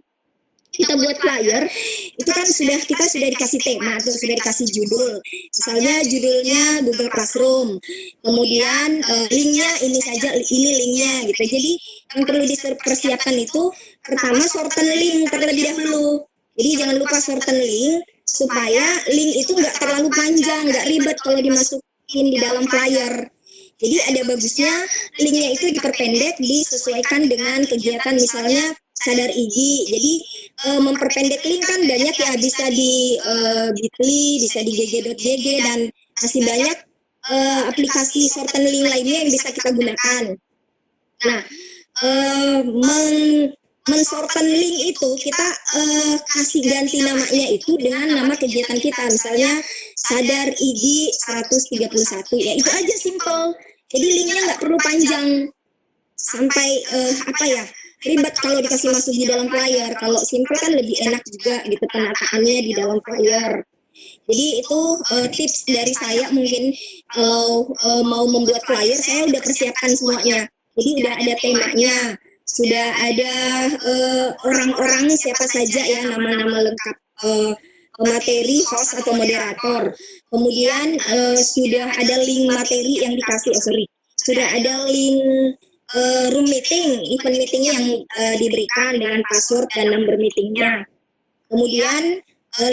kita buat flyer itu kan kita sudah dikasih tema atau sudah dikasih judul. Misalnya judulnya Google Classroom. Kemudian linknya ini saja, ini linknya gitu. Jadi yang perlu dipersiapkan itu pertama shorten link terlebih dahulu. Jadi jangan lupa shorten link supaya link itu nggak terlalu panjang, nggak ribet kalau dimasukin di dalam flyer. Jadi ada bagusnya linknya itu diperpendek disesuaikan dengan kegiatan misalnya Sadar IG. Jadi memperpendek link kan banyak ya, bisa di Bitly, bisa di gg.gg dan masih banyak aplikasi shorten link lainnya yang bisa kita gunakan. Nah, men-shorten link itu kita kasih ganti namanya itu dengan nama kegiatan kita, misalnya Sadar IG 131 ya, itu aja simple. Jadi linknya nggak perlu panjang sampai ribet kalau dikasih masuk di dalam flyer. Kalau simple kan lebih enak juga gitu penataannya di dalam flyer. Jadi itu tips dari saya, mungkin kalau mau membuat flyer saya udah persiapkan semuanya. Jadi udah ada temanya, sudah ada orang-orang siapa saja ya, nama-nama lengkap materi, host atau moderator. Kemudian sudah ada link materi yang dikasih, sudah ada link room meeting, event meeting yang diberikan dengan password dan number meetingnya. Kemudian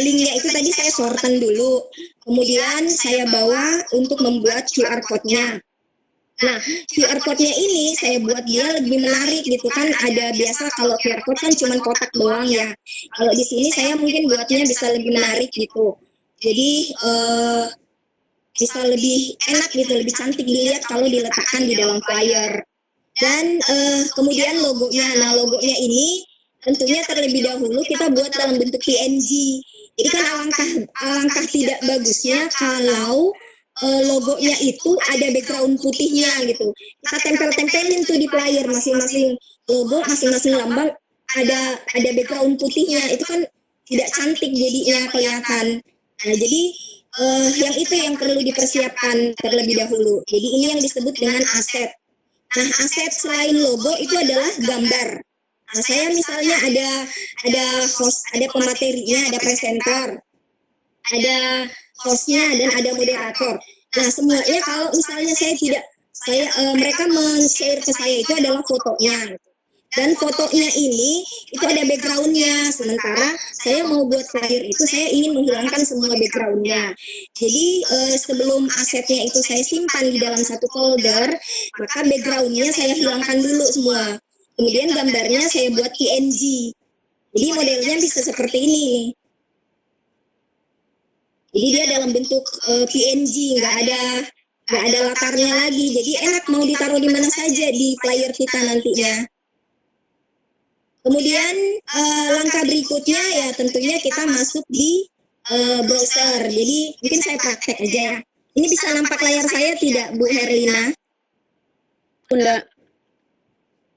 linknya itu tadi saya shorten dulu. Kemudian saya bawa untuk membuat QR code-nya. Nah, QR code-nya ini saya buat dia lebih menarik gitu kan. Ada biasa kalau QR code kan cuma kotak doang ya. Kalau di sini saya mungkin buatnya bisa lebih menarik gitu. Jadi bisa lebih enak gitu, lebih cantik dilihat kalau diletakkan di dalam flyer. Dan kemudian logonya. Nah, logonya ini tentunya terlebih dahulu kita buat dalam bentuk PNG. Jadi kan alangkah tidak bagusnya kalau logonya itu ada background putihnya gitu. Kita tempelin tuh di flyer, masing-masing logo, masing-masing lambang ada background putihnya. Itu kan tidak cantik jadinya kelihatan. Nah, jadi yang itu yang perlu dipersiapkan terlebih dahulu. Jadi ini yang disebut dengan aset. Nah, aset selain logo itu adalah gambar. Nah, saya misalnya ada host, ada pematerinya, ada presenter, ada hostnya dan ada moderator. Nah, semuanya kalau misalnya mereka men-share ke saya itu adalah fotonya. Dan fotonya ini itu ada backgroundnya. Sementara saya mau buat flyer itu saya ingin menghilangkan semua backgroundnya. Jadi sebelum asetnya itu saya simpan di dalam satu folder, maka backgroundnya saya hilangkan dulu semua. Kemudian gambarnya saya buat PNG. Jadi modelnya bisa seperti ini. Jadi dia dalam bentuk PNG, nggak ada latarnya lagi. Jadi enak mau ditaruh di mana saja di player kita nantinya. Kemudian langkah berikutnya ya tentunya kita masuk di browser. Jadi mungkin saya praktek aja ya. Ini bisa nampak layar saya tidak, Bu Herlina? Bunda.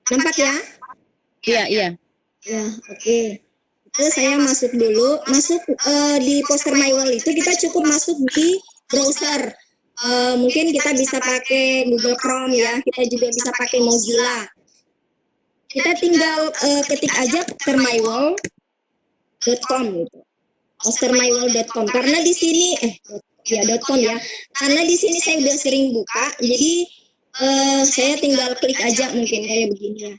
Nampak ya? Iya, iya. Ya, oke. Itu saya masuk dulu. Masuk di poster My Wall itu kita cukup masuk di browser. Mungkin kita bisa pakai Google Chrome ya. Kita juga bisa pakai Mozilla. Kita tinggal ketik aja postermywall.com gitu. postermywall.com. Karena di sini .com ya. Karena di sini saya udah sering buka, jadi saya tinggal klik aja mungkin kayak begini ya.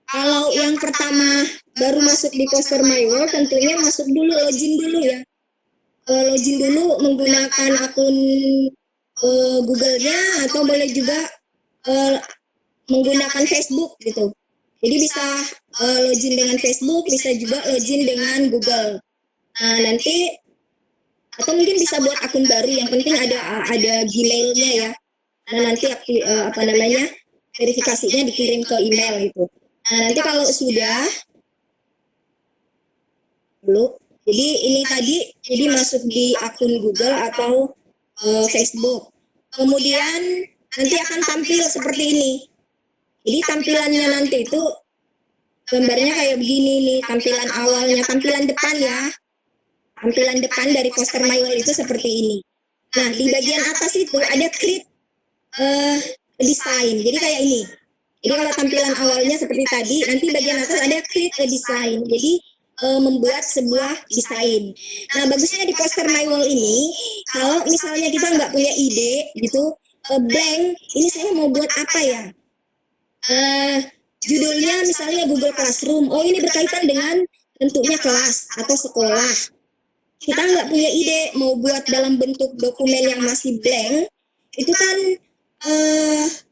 Kalau yang pertama baru masuk di poster My Wall, tentunya masuk dulu, login dulu ya. Login dulu menggunakan akun Google-nya atau boleh juga menggunakan Facebook gitu. Jadi bisa login dengan Facebook, bisa juga login dengan Google. Nah, nanti atau mungkin bisa buat akun baru, yang penting ada Gmail-nya ya. Nah, nanti verifikasinya dikirim ke email gitu. Nah, nanti kalau sudah dulu, jadi ini tadi jadi masuk di akun Google atau Facebook. Kemudian nanti akan tampil seperti ini. Jadi tampilannya nanti itu gambarnya kayak begini nih, tampilan awalnya, tampilan depan ya. Tampilan depan dari poster My Wall itu seperti ini. Nah, di bagian atas itu ada create design. Jadi kayak ini. Jadi kalau tampilan awalnya seperti tadi, nanti bagian atas ada create a design. Jadi membuat sebuah desain. Nah, bagusnya di poster My Wall ini, kalau misalnya kita nggak punya ide gitu, blank, ini saya mau buat apa ya? Judulnya misalnya Google Classroom. Oh, ini berkaitan dengan tentunya kelas atau sekolah. Kita nggak punya ide mau buat dalam bentuk dokumen yang masih blank, itu kan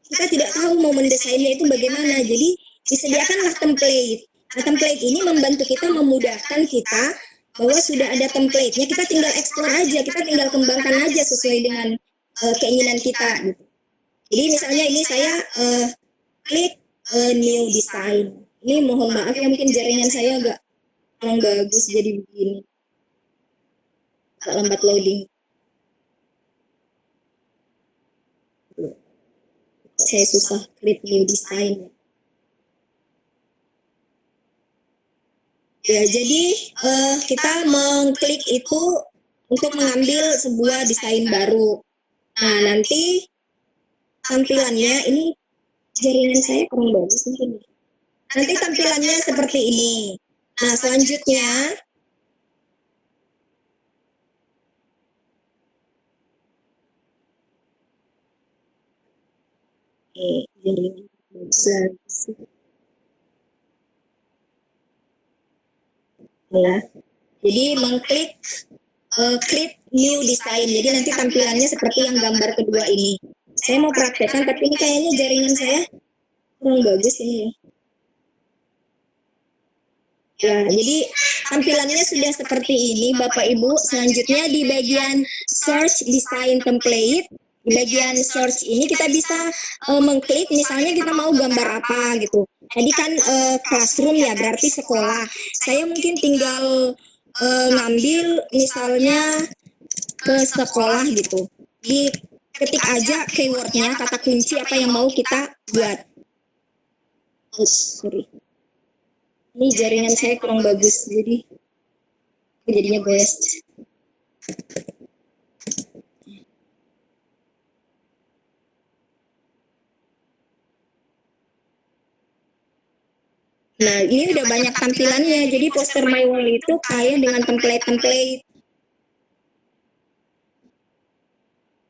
kita tidak tahu mau mendesainnya itu bagaimana. Jadi disediakanlah template. Nah, template ini membantu kita, memudahkan kita bahwa sudah ada template-nya, kita tinggal explore aja, kita tinggal kembangkan aja sesuai dengan keinginan kita. Gitu. Jadi misalnya ini saya klik new design. Ini mohon maaf ya, mungkin jaringan saya agak kurang bagus jadi begini. Agak lambat loading. Saya susah klik new design. Ya, jadi kita mengklik itu untuk mengambil sebuah desain baru. Nah, nanti tampilannya ini jaringan saya kurang bagus mungkin. Nanti tampilannya seperti ini. Nah, selanjutnya jaringan bagus. Ya. Jadi mengklik create new design. Jadi nanti tampilannya seperti yang gambar kedua ini. Saya mau praktekkan, tapi ini kayaknya jaringan saya kurang bagus ini. Ya, jadi tampilannya sudah seperti ini, Bapak Ibu. Selanjutnya di bagian search design template, di bagian search ini kita bisa mengklik, misalnya kita mau gambar apa gitu. Tadi kan classroom ya, berarti sekolah. Saya mungkin tinggal ngambil misalnya ke sekolah gitu. Ketik aja keywordnya, kata kunci apa yang mau kita buat. Sorry. Ini jaringan saya kurang bagus, jadi jadinya best. Nah, ini udah banyak tampilannya. Jadi poster My Wall itu kaya dengan template-template.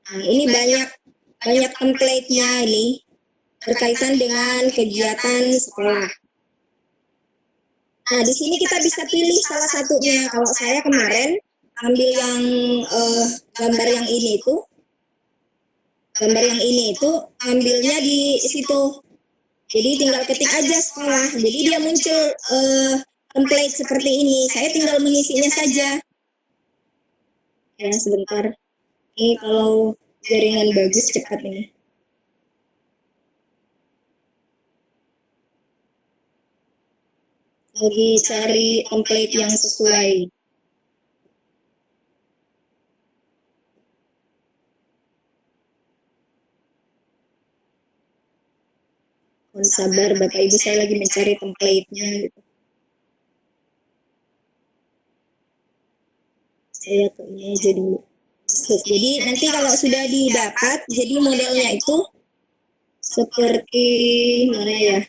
Nah, ini banyak template-nya ini berkaitan dengan kegiatan sekolah. Nah, di sini kita bisa pilih salah satunya. Kalau saya kemarin ambil yang gambar yang ini itu ambilnya di situ. Jadi tinggal ketik aja sekolah. Jadi dia muncul template seperti ini. Saya tinggal mengisinya saja. Ya, sebentar. Ini kalau jaringan bagus cepat ini. Lagi cari template yang sesuai. Mohon sabar Bapak Ibu, saya lagi mencari template-nya gitu. Saya ke ini aja dulu. Jadi nanti kalau sudah didapat, jadi modelnya itu seperti mana ya?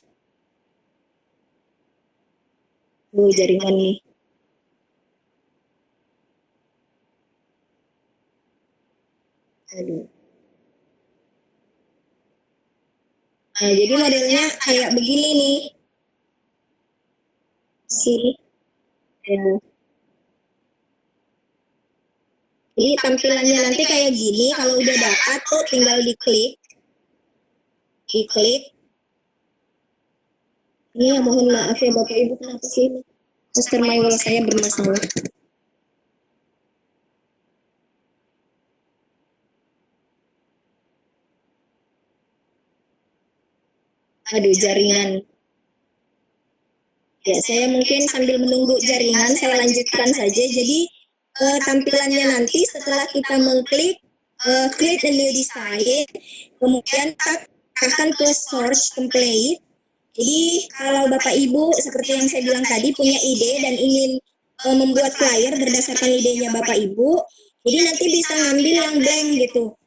Jaringan nih. Aduh. Nah, jadi modelnya kayak begini nih. Sini. Ya. Jadi tampilannya nanti kayak gini, kalau udah dapat tuh tinggal diklik. Diklik. Ini ya mohon maaf ya Bapak Ibu, kenapa sih ini? Master Maywell saya bermasalah. Aduh, jaringan. Ya, saya mungkin sambil menunggu jaringan, saya lanjutkan saja. Jadi, tampilannya nanti setelah kita mengklik create a new design, kemudian kita akan ke search template. Jadi, kalau Bapak Ibu, seperti yang saya bilang tadi, punya ide dan ingin membuat flyer berdasarkan idenya Bapak Ibu, jadi nanti bisa ngambil yang blank gitu.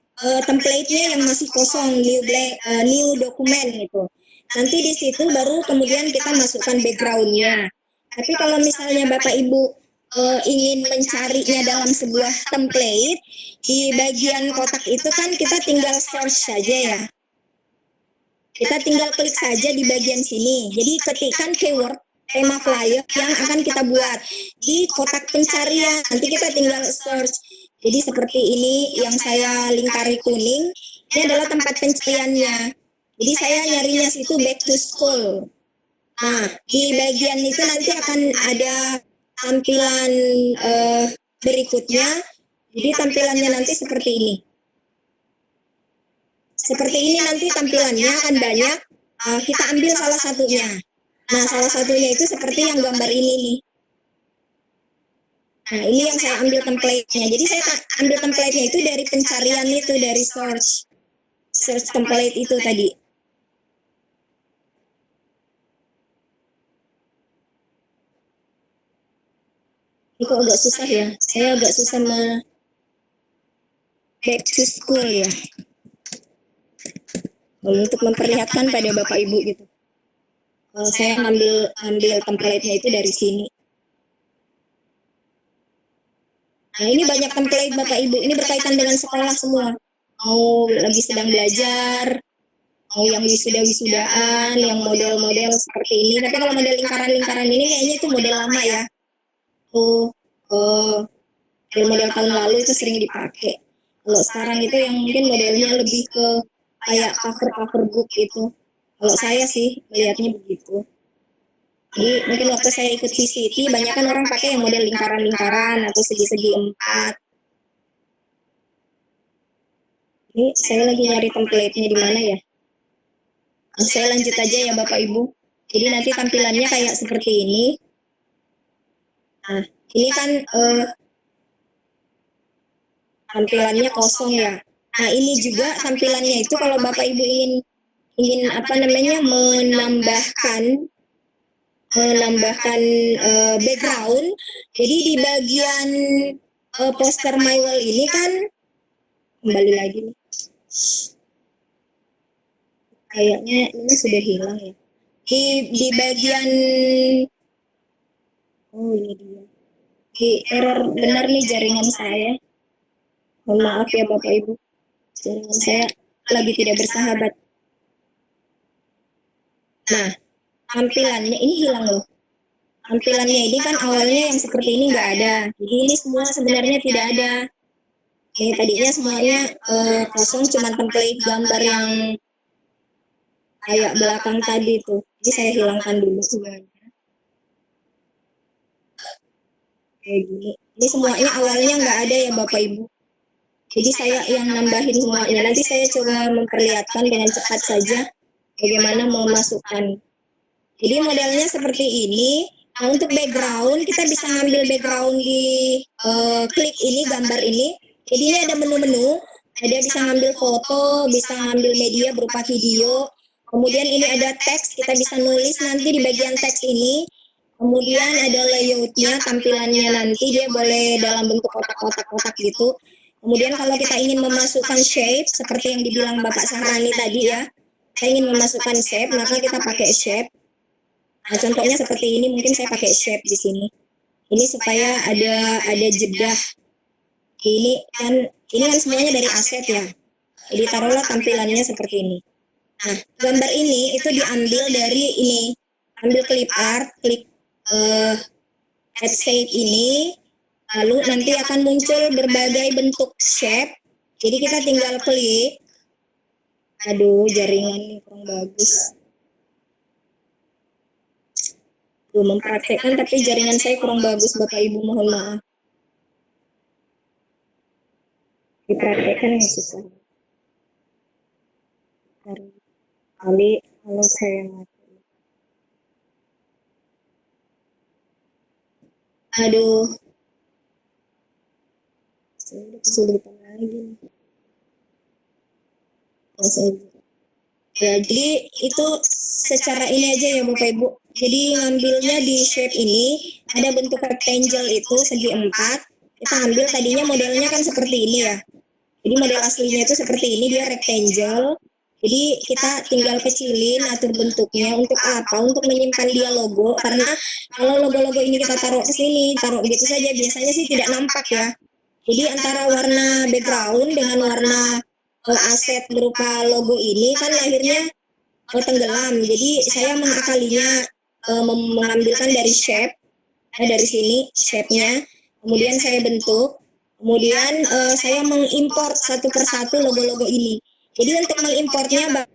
Template-nya yang masih kosong, new dokumen gitu. Nanti di situ baru kemudian kita masukkan background-nya. Tapi kalau misalnya Bapak Ibu ingin mencarinya dalam sebuah template, di bagian kotak itu kan kita tinggal search saja ya. Kita tinggal klik saja di bagian sini. Jadi ketikkan keyword tema flyer yang akan kita buat di kotak pencarian. Nanti kita tinggal search. Jadi seperti ini yang saya lingkari kuning, ini adalah tempat pencariannya. Jadi saya nyarinya situ back to school. Nah, di bagian itu nanti akan ada tampilan berikutnya. Jadi tampilannya nanti seperti ini. Seperti ini nanti tampilannya akan banyak. Kita ambil salah satunya. Nah, salah satunya itu seperti yang gambar ini nih. Nah, ini yang saya ambil template-nya. Jadi saya ambil template-nya itu dari pencarian itu, dari search template itu tadi. Ini kok agak susah ya. Saya agak susah back to school ya. Untuk memperlihatkan pada Bapak Ibu gitu. Saya ambil template-nya itu dari sini. Nah, ini banyak template Bapak Ibu. Ini berkaitan dengan sekolah semua. Mau lagi sedang belajar, mau yang wisuda-wisudaan, yang model-model seperti ini. Tapi kalau model lingkaran-lingkaran ini kayaknya itu model lama ya. Model-model tahun lalu itu sering dipakai. Kalau sekarang itu yang mungkin modelnya lebih ke kayak cover book itu. Kalau saya sih melihatnya begitu. Jadi mungkin waktu saya ikut VCT banyak kan orang pakai yang model lingkaran-lingkaran atau segi-segi 4. Ini saya lagi nyari template-nya di mana ya. Nah, saya lanjut aja ya Bapak Ibu. Jadi nanti tampilannya kayak seperti ini. Nah, ini kan tampilannya kosong ya. Nah, ini juga tampilannya itu kalau Bapak Ibu ingin apa namanya menambahkan background. Jadi di bagian poster Maywell ini kan kembali lagi nih. Kayaknya ini sudah hilang ya. Di bagian ini dia. Error benar nih jaringan saya. Mohon maaf ya Bapak Ibu. Jaringan saya lagi tidak bersahabat. Nah, tampilannya ini hilang loh. Tampilannya ini kan awalnya yang seperti ini nggak ada. Jadi ini semua sebenarnya tidak ada. Ini tadinya semuanya kosong, cuma template gambar yang kayak belakang tadi tuh. Jadi saya hilangkan dulu semuanya. Kayak gini. Ini Ini semuanya awalnya nggak ada ya Bapak Ibu. Jadi saya yang nambahin semuanya. Nanti saya coba memperlihatkan dengan cepat saja bagaimana memasukkan. Jadi modelnya seperti ini. Nah, untuk background kita bisa ngambil background di klik ini, gambar ini. Jadi ini ada menu-menu. Ada bisa ngambil foto, bisa ngambil media berupa video. Kemudian ini ada teks, kita bisa nulis nanti di bagian teks ini. Kemudian ada layoutnya, tampilannya nanti dia boleh dalam bentuk kotak-kotak gitu. Kemudian kalau kita ingin memasukkan shape, seperti yang dibilang Bapak Sahrani tadi ya, kita ingin memasukkan shape, maka kita pakai shape. Nah, contohnya seperti ini, mungkin saya pakai shape di sini. Ini supaya ada jeda. Ini kan semuanya dari aset ya. Jadi taruhlah tampilannya seperti ini. Nah, gambar ini itu diambil dari ini. Ambil clip art, klik add shape ini. Lalu nanti akan muncul berbagai bentuk shape. Jadi kita tinggal klik. Aduh, jaringan ini kurang bagus. Mempraktekkan tapi jaringan saya kurang bagus Bapak Ibu, mohon maaf. Dipraktekkan yang susah. Kali kalau saya mati. Aduh. Kesulitan lagi. Ya, jadi itu secara ini aja ya Bapak Ibu. Jadi ngambilnya di shape ini, ada bentuk rectangle itu segi 4. Kita ambil tadinya modelnya kan seperti ini ya. Jadi model aslinya itu seperti ini, dia rectangle. Jadi kita tinggal kecilin, atur bentuknya. Untuk apa? Untuk menyimpan dia logo. Karena kalau logo-logo ini kita taruh ke sini, taruh gitu saja, biasanya sih tidak nampak ya. Jadi antara warna background dengan warna aset berupa logo ini kan akhirnya tenggelam. Jadi saya mengakalinya mengambilkan dari shape, dari sini shape-nya, kemudian saya bentuk, kemudian saya mengimport satu persatu logo-logo ini. Jadi untuk mengimportnya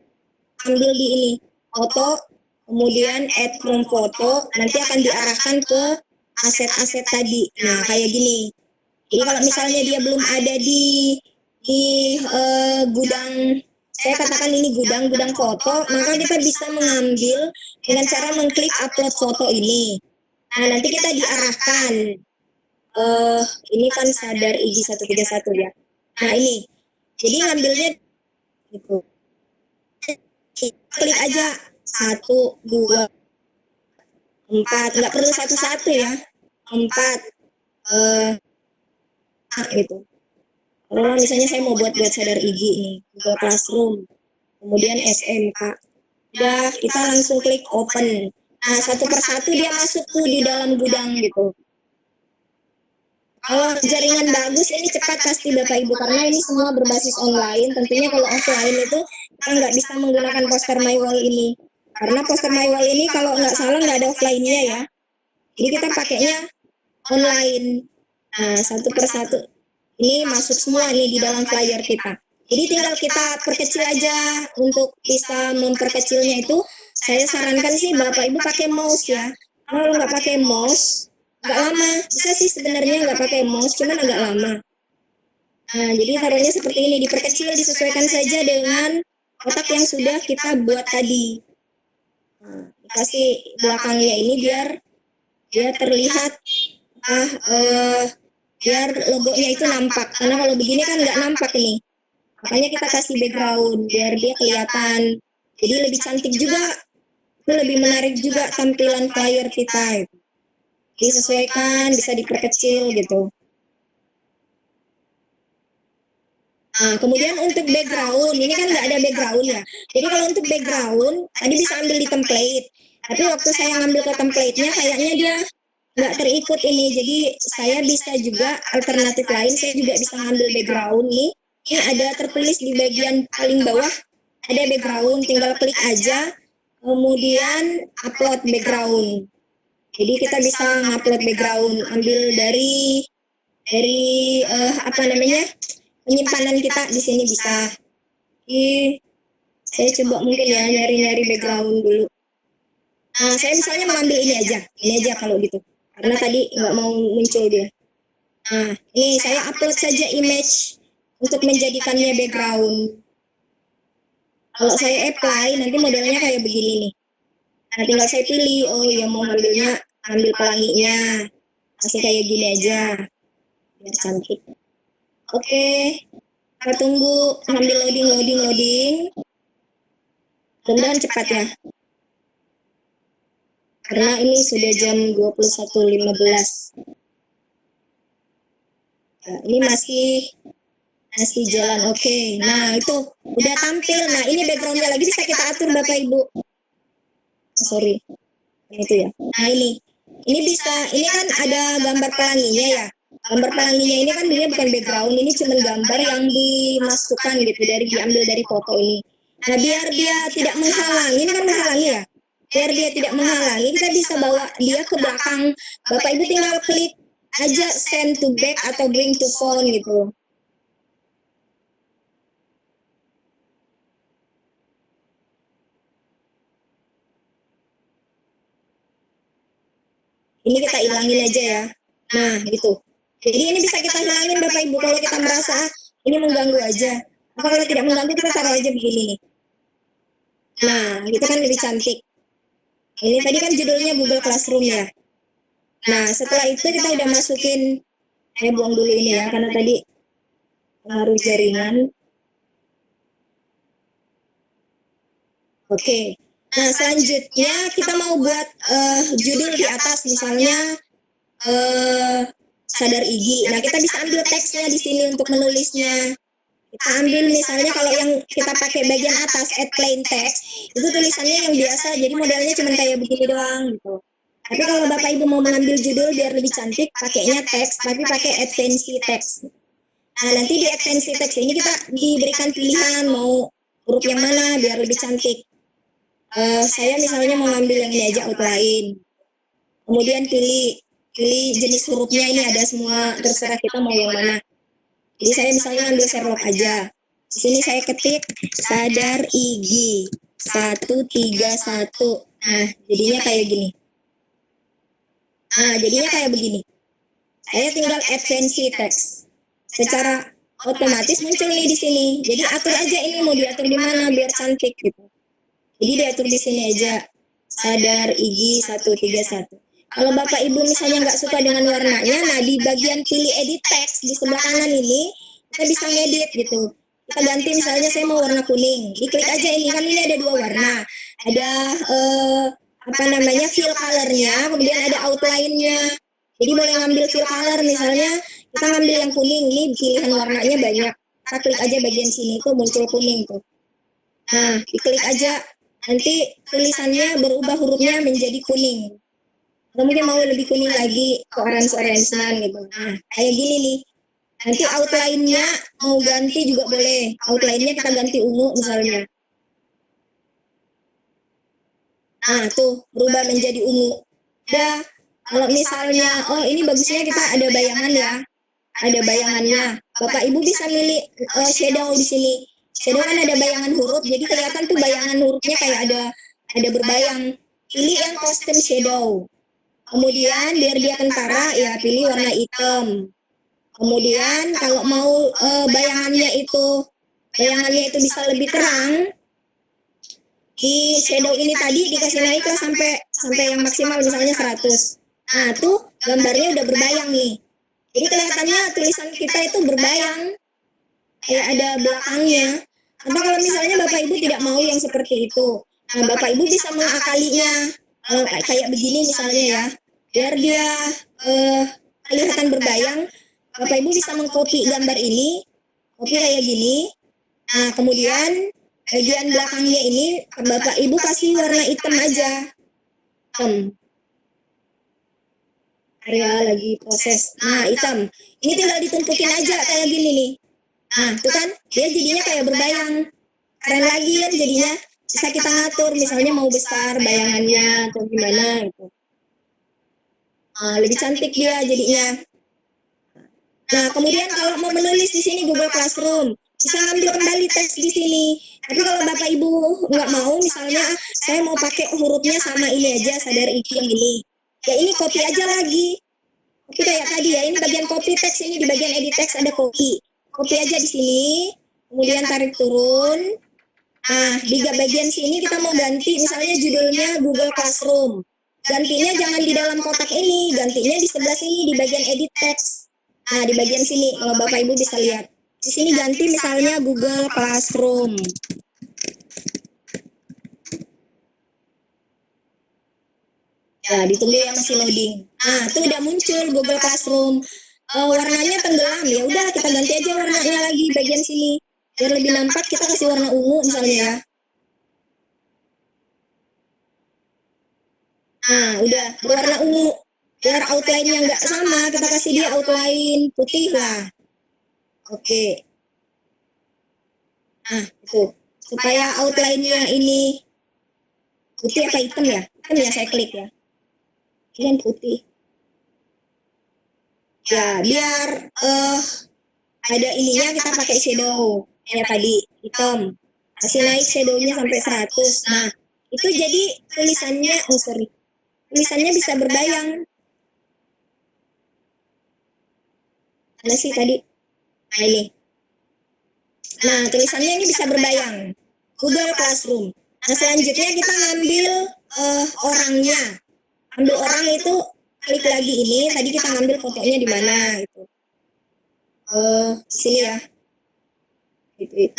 ambil di ini foto, kemudian add from foto, nanti akan diarahkan ke aset-aset tadi. Nah kayak gini. Jadi kalau misalnya dia belum ada di gudang, saya katakan ini gudang foto, maka kita bisa mengambil dengan cara mengklik upload foto ini. Nah nanti kita diarahkan, ini kan Sadar IG 131 ya. Nah ini, jadi ngambilnya gitu. Klik aja 1, 2, 4, nggak perlu satu-satu ya, 4, gitu. Kalau misalnya saya mau buat Sadar IG nih, Google Classroom, kemudian SMK, udah kita langsung klik open. Nah satu persatu dia masuk tuh di dalam gudang gitu. Kalau jaringan bagus ini cepat pasti Bapak Ibu, karena ini semua berbasis online. Tentunya kalau offline itu kita nggak bisa menggunakan poster my wall ini, karena poster my wall ini kalau nggak salah nggak ada offline-nya ya. Jadi kita pakainya online. Nah satu persatu ini masuk semua nih di dalam flyer kita. Jadi tinggal kita perkecil aja. Untuk bisa memperkecilnya itu saya sarankan sih Bapak Ibu pakai mouse ya. Kalau nggak pakai mouse agak lama. Bisa sih sebenarnya nggak pakai mouse, cuman agak lama. Nah jadi taruhnya seperti ini, diperkecil, disesuaikan saja dengan kotak yang sudah kita buat tadi. Nah, kasih belakangnya ini biar dia terlihat biar logonya itu nampak, karena kalau begini kan nggak nampak nih. Makanya kita kasih background biar dia kelihatan, jadi lebih cantik juga, itu lebih menarik juga tampilan flyer kita. Disesuaikan, bisa diperkecil gitu. Nah kemudian untuk background, ini kan nggak ada background ya. Jadi kalau untuk background tadi bisa ambil di template, tapi waktu saya ngambil ke template-nya kayaknya dia nggak terikut ini, jadi saya bisa juga alternatif lain, saya juga bisa ngambil background nih. Ini ada tertulis di bagian paling bawah, ada background, tinggal klik aja, kemudian upload background. Jadi kita bisa ngupload background, ambil dari apa namanya, penyimpanan kita di sini bisa. Jadi saya coba mungkin ya nyari-nyari background dulu. Nah saya misalnya mengambil ini aja kalau gitu. Karena tadi nggak mau muncul dia. Nah, ini saya upload saja image untuk menjadikannya background. Kalau saya apply, nanti modelnya kayak begini nih. Nah, tinggal saya pilih, oh yang mau ngambilnya, ambil pelanginya. Masih kayak gini aja, biar cantik. Oke, kita tunggu sambil loading. Mudah-mudahan cepat ya. Karena ini sudah jam 21.15. Nah, ini masih jalan. Oke. Nah, itu udah tampil. Nah, ini backgroundnya lagi bisa kita atur Bapak Ibu. Sorry. Itu ya. Nah, ini bisa, ini kan ada gambar pelanginya ya. Gambar pelanginya ini kan dia bukan background, ini cuma gambar yang dimasukkan gitu, diambil dari foto ini. Nah, biar dia tidak menghalangi, ini kan menghalangi ya. Biar dia tidak menghalangi, kita bisa bawa dia ke belakang. Bapak Ibu tinggal klik aja send to back atau bring to phone gitu. Ini kita hilangin aja ya. Nah, gitu. Jadi ini bisa kita hilangin Bapak Ibu kalau kita merasa ini mengganggu aja. Apa kalau tidak mengganggu kita taruh aja begini nih. Nah, itu kan lebih cantik. Ini tadi kan judulnya Google Classroom ya. Nah, setelah itu kita udah masukin, saya buang dulu ini ya, karena tadi pengaruh jaringan. Oke. Nah, selanjutnya kita mau buat judul di atas, misalnya sadar Igi. Nah, kita bisa ambil teksnya di sini untuk menulisnya. Kita ambil misalnya kalau yang kita pakai bagian atas add plain text, itu tulisannya yang biasa, jadi modelnya cuma kayak begini doang gitu. Tapi kalau Bapak Ibu mau mengambil judul biar lebih cantik, pakainya teks, tapi pakai add fancy text. Nah, nanti di add fancy text ini kita diberikan pilihan mau huruf yang mana biar lebih cantik. Saya misalnya mau ngambil yang ini aja outline. Kemudian pilih jenis hurufnya, ini ada semua, terserah kita mau yang mana. Jadi saya misalnya ambil Sherlock aja. Di sini saya ketik sadar Igi 131. Nah, jadinya kayak gini. Nah, jadinya kayak begini. Saya tinggal add fancy text. Secara otomatis muncul nih di sini. Jadi atur aja ini mau diatur di mana biar cantik gitu. Jadi diatur di sini aja. Sadar Igi 131. Kalau Bapak Ibu misalnya nggak suka dengan warnanya, nah di bagian pilih edit text di sebelah kanan ini, kita bisa ngedit gitu. Kita ganti misalnya saya mau warna kuning, diklik aja ini, kan ini ada dua warna. Ada fill colornya, kemudian ada outline-nya. Jadi boleh ngambil fill color, misalnya kita ngambil yang kuning, ini pilihan warnanya banyak. Kita klik aja bagian sini, tuh muncul kuning tuh. Nah, diklik aja, nanti tulisannya berubah hurufnya menjadi kuning. Atau mungkin mau lebih kuning lagi ke orange-orangean gitu. Nah, kayak gini nih. Nanti outline-nya mau ganti juga boleh. Outline-nya kita ganti ungu misalnya. Nah, tuh berubah menjadi ungu. Udah, kalau misalnya, oh ini bagusnya kita ada bayangan ya. Ada bayangannya. Bapak Ibu bisa milih shadow di sini. Shadow kan ada bayangan huruf, jadi kelihatan tuh bayangan hurufnya kayak ada berbayang. Pilih yang custom shadow. Kemudian biar dia kentara ya pilih warna hitam. Kemudian kalau mau bayangannya itu bisa lebih terang, di shadow ini tadi dikasih naiklah sampai yang maksimal misalnya 100. Nah tuh gambarnya udah berbayang nih. Jadi kelihatannya tulisan kita itu berbayang, kayak ada belakangnya. Atau kalau misalnya Bapak Ibu tidak mau yang seperti itu, nah Bapak Ibu bisa mengakalinya. Kayak begini misalnya ya, biar dia kelihatan berbayang, Bapak Ibu bisa mengcopy gambar ini, copy kayak gini. Nah, kemudian bagian belakangnya ini Bapak Ibu kasih warna hitam aja. Area lagi proses. Nah, hitam. Ini tinggal ditumpukin aja kayak gini nih. Nah, itu kan dia jadinya kayak berbayang. Keren lagi kan jadinya. Bisa kita ngatur misalnya mau besar bayangannya atau gimana gitu. Nah, lebih cantik dia jadinya. Nah, kemudian kalau mau menulis di sini Google Classroom, bisa ambil kembali teks di sini. Tapi kalau Bapak Ibu nggak mau, misalnya saya mau pakai hurufnya sama ini aja, sadar Igi yang ini. Ya ini copy aja lagi. Oke, kayak tadi ya, ini bagian copy text, ini di bagian edit text ada copy. Copy aja di sini, kemudian tarik turun. Nah, di bagian sini kita mau ganti, misalnya judulnya Google Classroom. Gantinya jangan di dalam kotak ini, gantinya di sebelah sini, di bagian edit text. Nah, di bagian sini, kalau Bapak Ibu bisa lihat. Di sini ganti misalnya Google Classroom. Ya, ditunggu ya, masih loading. Nah, itu udah muncul Google Classroom. Warnanya tenggelam, ya udah kita ganti aja warnanya lagi bagian sini. Biar lebih nampak kita kasih warna ungu misalnya ya. Nah, udah berwarna ungu. Biar outline-nya nggak sama, kita kasih dia outline putih lah. Oke. Nah, itu. Supaya outline-nya ini putih apa hitam ya? Hitam ya, saya klik ya. Ini putih. Ya, biar ada ininya kita pakai shadow. Kayak tadi, hitam. Kasih naik shadow-nya sampai 100. Nah, itu jadi tulisannya, tulisannya bisa berbayang. Mana sih tadi? Nah, ini. Nah, tulisannya ini bisa berbayang. Google Classroom. Nah, selanjutnya kita ngambil orangnya. Ambil orang itu, klik lagi ini. Tadi kita ngambil fotonya di mana gitu. Sini ya.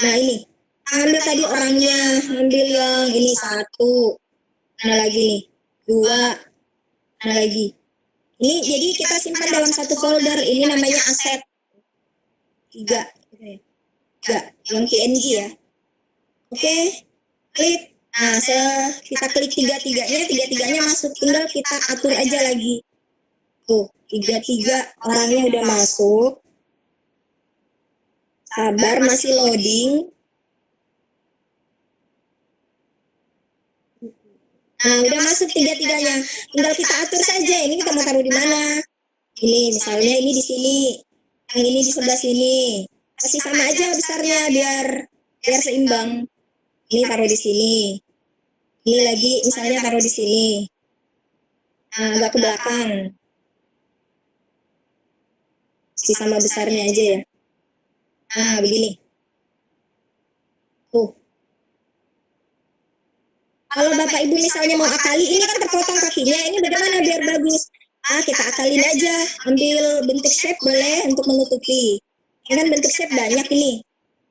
Nah, ini. Ambil tadi orangnya, ambil yang ini 1. Mana lagi nih? 2. Mana lagi? Ini jadi kita simpan dalam satu folder. Ini namanya aset. 3. 3. Yang PNG ya. Oke. Klik. Nah, kita klik tiga-tiganya masuk. Tinggal kita atur aja lagi. Tuh, 3 orangnya udah masuk. Sabar, masih loading. Nah, udah masuk 3-tiganya. Tinggal kita atur saja. Ini kita mau taruh di mana? Ini, misalnya ini di sini. Yang ini di sebelah sini. Kasih sama aja besarnya biar seimbang. Ini taruh di sini. Ini lagi misalnya taruh di sini. Nah, agak ke belakang. Kasih sama besarnya aja ya. Nah, begini. Tuh. Kalau Bapak Ibu misalnya mau akali, ini kan terpotong kakinya, ini bagaimana biar bagus? Kita akalin aja, ambil bentuk shape boleh untuk menutupi. Ini kan bentuk shape banyak ini.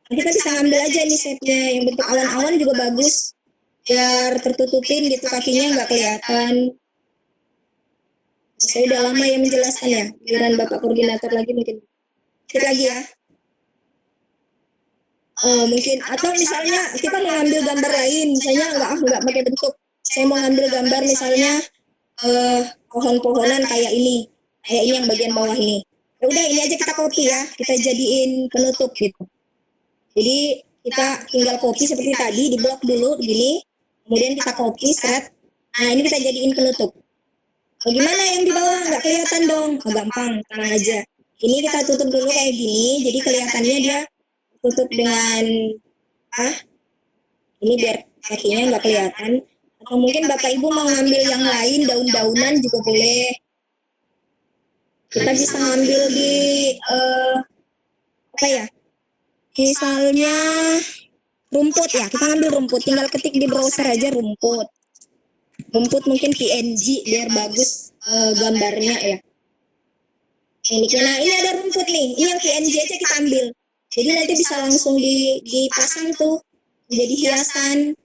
Nanti kita bisa ambil aja nih shape-nya, yang bentuk awan-awan juga bagus. Biar tertutupin gitu kakinya nggak kelihatan. Saya udah lama ya menjelaskan ya, giliran Bapak koordinator lagi mungkin. Sedikit lagi ya. Mungkin atau misalnya kita mau ngambil gambar lain, misalnya nggak pakai bentuk. Saya mau ngambil gambar misalnya pohon-pohonan kayak ini yang bagian bawah ini. Ya udah ini aja kita copy ya, kita jadiin penutup gitu. Jadi kita tinggal copy seperti tadi, di blok dulu gini, kemudian kita copy seret. Nah ini kita jadiin penutup. Bagaimana yang di bawah nggak kelihatan dong? Gampang, tenang aja. Ini kita tutup dulu kayak gini, jadi kelihatannya dia tutup dengan ini biar kakinya nggak kelihatan. Atau mungkin Bapak Ibu mau ngambil yang lain, daun-daunan juga boleh. Kita bisa ngambil di misalnya rumput ya, kita ngambil rumput, tinggal ketik di browser aja rumput. Rumput mungkin PNG biar bagus gambarnya ya. Nah ini ada rumput nih, ini yang PNG aja kita ambil. Jadi nanti bisa langsung dipasang tuh jadi hiasan.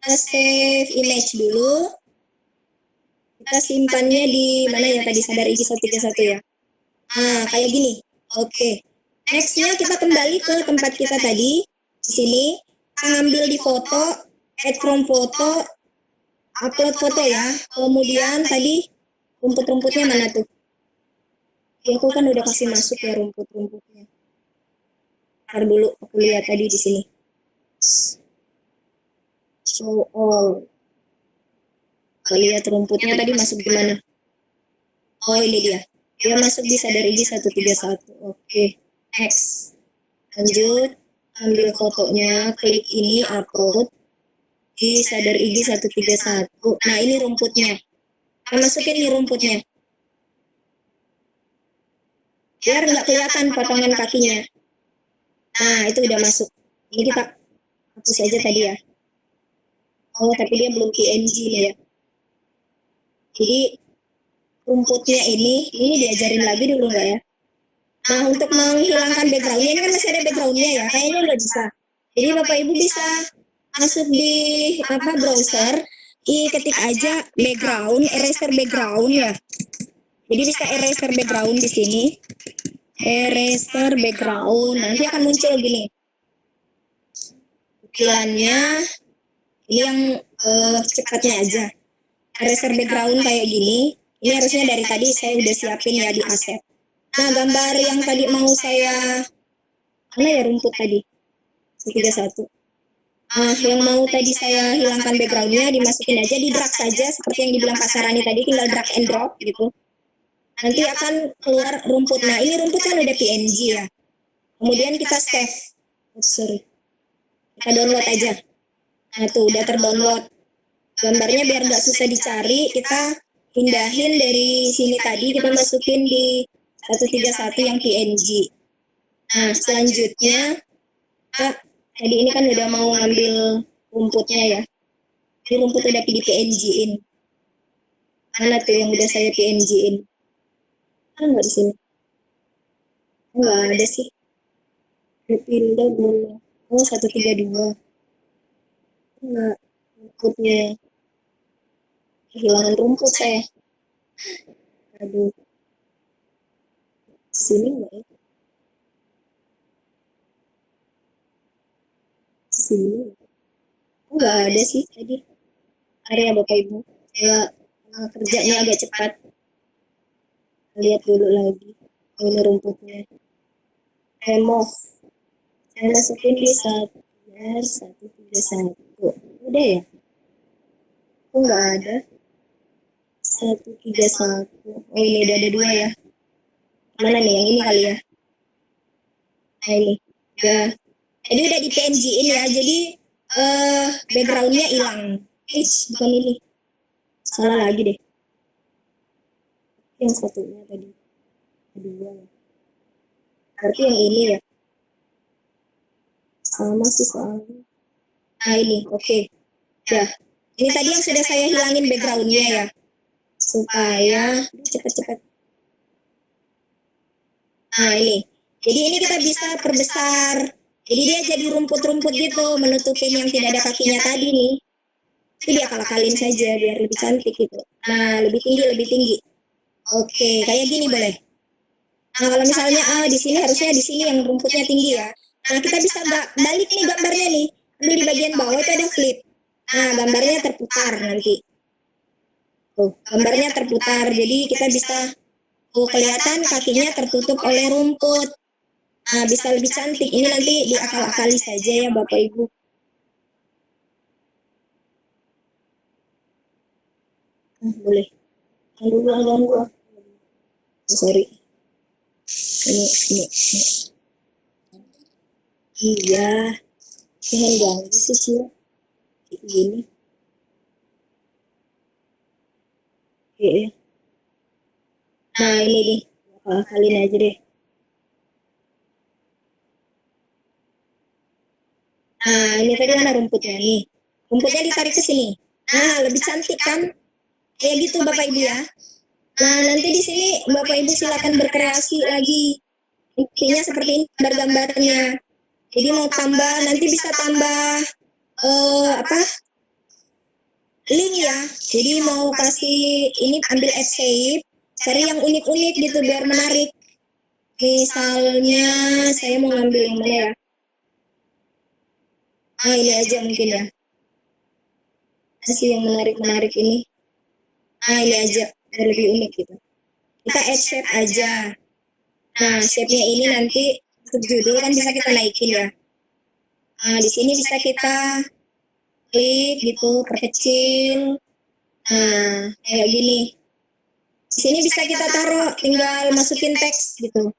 Kita save image dulu. Kita simpannya di mana ya tadi, Sadar IG 131 ya. Nah, kayak gini. Oke. Next-nya kita kembali ke tempat kita tadi. Di sini kita ngambil di foto, add from foto, upload foto ya. Kemudian tadi rumput-rumputnya mana tuh? Ya, aku kan udah kasih masuk ya rumput-rumputnya. Ntar dulu aku lihat tadi di sini. Show all. Lihat rumputnya tadi masuk di mana? Oh ini dia. Dia masuk di Sadar IG 131. Oke. Next. Lanjut. Ambil fotonya. Klik ini upload. Di Sadar IG 131. Nah ini rumputnya. Kita masukin nih rumputnya. biar nggak kelihatan potongan kakinya. Nah, itu udah masuk. Ini kita hapus aja tadi ya. Oh, tapi dia belum PNG nih ya. Jadi rumputnya ini diajarin lagi dulu nggak ya? Nah, untuk menghilangkan backgroundnya, ini kan masih ada backgroundnya ya, kayaknya udah bisa. Jadi Bapak Ibu bisa masuk di browser, ketik aja background, eraser background ya. Jadi bisa eraser background di sini, eraser background, nanti akan muncul gini. Ukirannya, ini yang cepatnya aja. Eraser background kayak gini, ini harusnya dari tadi saya udah siapin ya di aset. Nah, gambar yang tadi mau saya, mana ya rumput tadi? 131. Nah, yang mau tadi saya hilangkan backgroundnya, dimasukin aja, di drag saja, seperti yang dibilang Kak Sarani tadi, tinggal drag and drop gitu. Nanti akan keluar rumput. Nah, ini rumput kan udah PNG ya. Kemudian kita save. Kita download aja. Nah, tuh udah terdownload. Gambarnya biar nggak susah dicari, kita pindahin dari sini tadi, kita masukin di 131 yang PNG. Nah, selanjutnya, tadi ini kan udah mau ngambil rumputnya ya. Ini rumput udah di PNG-in. Mana tuh yang udah saya PNG-in? Kan nggak di sini. Nggak ada sih. Pindah dulu. Oh, 132. Enggak. Rumputnya. Kehilangan rumput saya. Aduh. Sini nggak ya? Sini. Nggak ada sih tadi. Area Bapak Ibu. Saya kerjanya agak cepat. Lihat dulu lagi. Ini rumputnya. Remove. Saya masukin di 131. Udah ya? Kok nggak ada? 131. Oh, ini udah ada 2 ya. Mana nih? Yang ini kali ya? Nah, ini. Udah. Ini udah di PNG-in ya. Jadi background-nya hilang. Bukan ini. Salah lagi deh. Yang satunya tadi. Kedua. Berarti yang ini ya. Sama sih soalnya. Nah, ini. Oke. Ya. Ini tadi yang sudah saya hilangin background-nya ya. Supaya cepat-cepat. Nah, ini. Jadi ini kita bisa perbesar. Jadi dia jadi rumput-rumput gitu, menutupin yang tidak ada kakinya tadi nih. Itu dia akal-akalin saja biar lebih cantik gitu. Nah, lebih tinggi. Oke, kayak gini boleh. Nah, kalau misalnya di sini harusnya di sini yang rumputnya tinggi ya. Nah, kita bisa balik nih gambarnya nih. Ambil di bagian bawah itu ada flip. Nah, gambarnya terputar nanti. Tuh, gambarnya terputar. Jadi kita bisa kelihatan kakinya tertutup oleh rumput. Nah, bisa lebih cantik. Ini nanti diakal-akali saja ya Bapak Ibu. Boleh. Ganggu. Sorry. Ini. Iya. Jangan ganggu sih, Cia. Gini. Iya. Nah, ini nih. Akalin aja deh. Nah, ini tadi mana rumputnya nih? Rumputnya ditarik ke sini. Nah, lebih cantik kan? Kayak gitu Bapak Ibu ya. Nah, nanti di sini Bapak Ibu silakan berkreasi lagi. Intinya seperti ini gambar-gambarnya. Jadi mau tambah, nanti bisa tambah link ya. Jadi mau kasih ini, ambil add shape, cari yang unik-unik gitu biar menarik. Misalnya saya mau ngambil yang mana ya? Nah, ini aja mungkin ya. Kasih yang menarik-menarik ini. Nah, ini aja, biar lebih unik gitu. Kita add shape aja. Nah, shape-nya ini nanti judul kan bisa kita naikin ya. Nah, di sini bisa kita klik gitu, perkecil. Nah, kayak gini. Di sini bisa kita taruh, tinggal masukin teks gitu.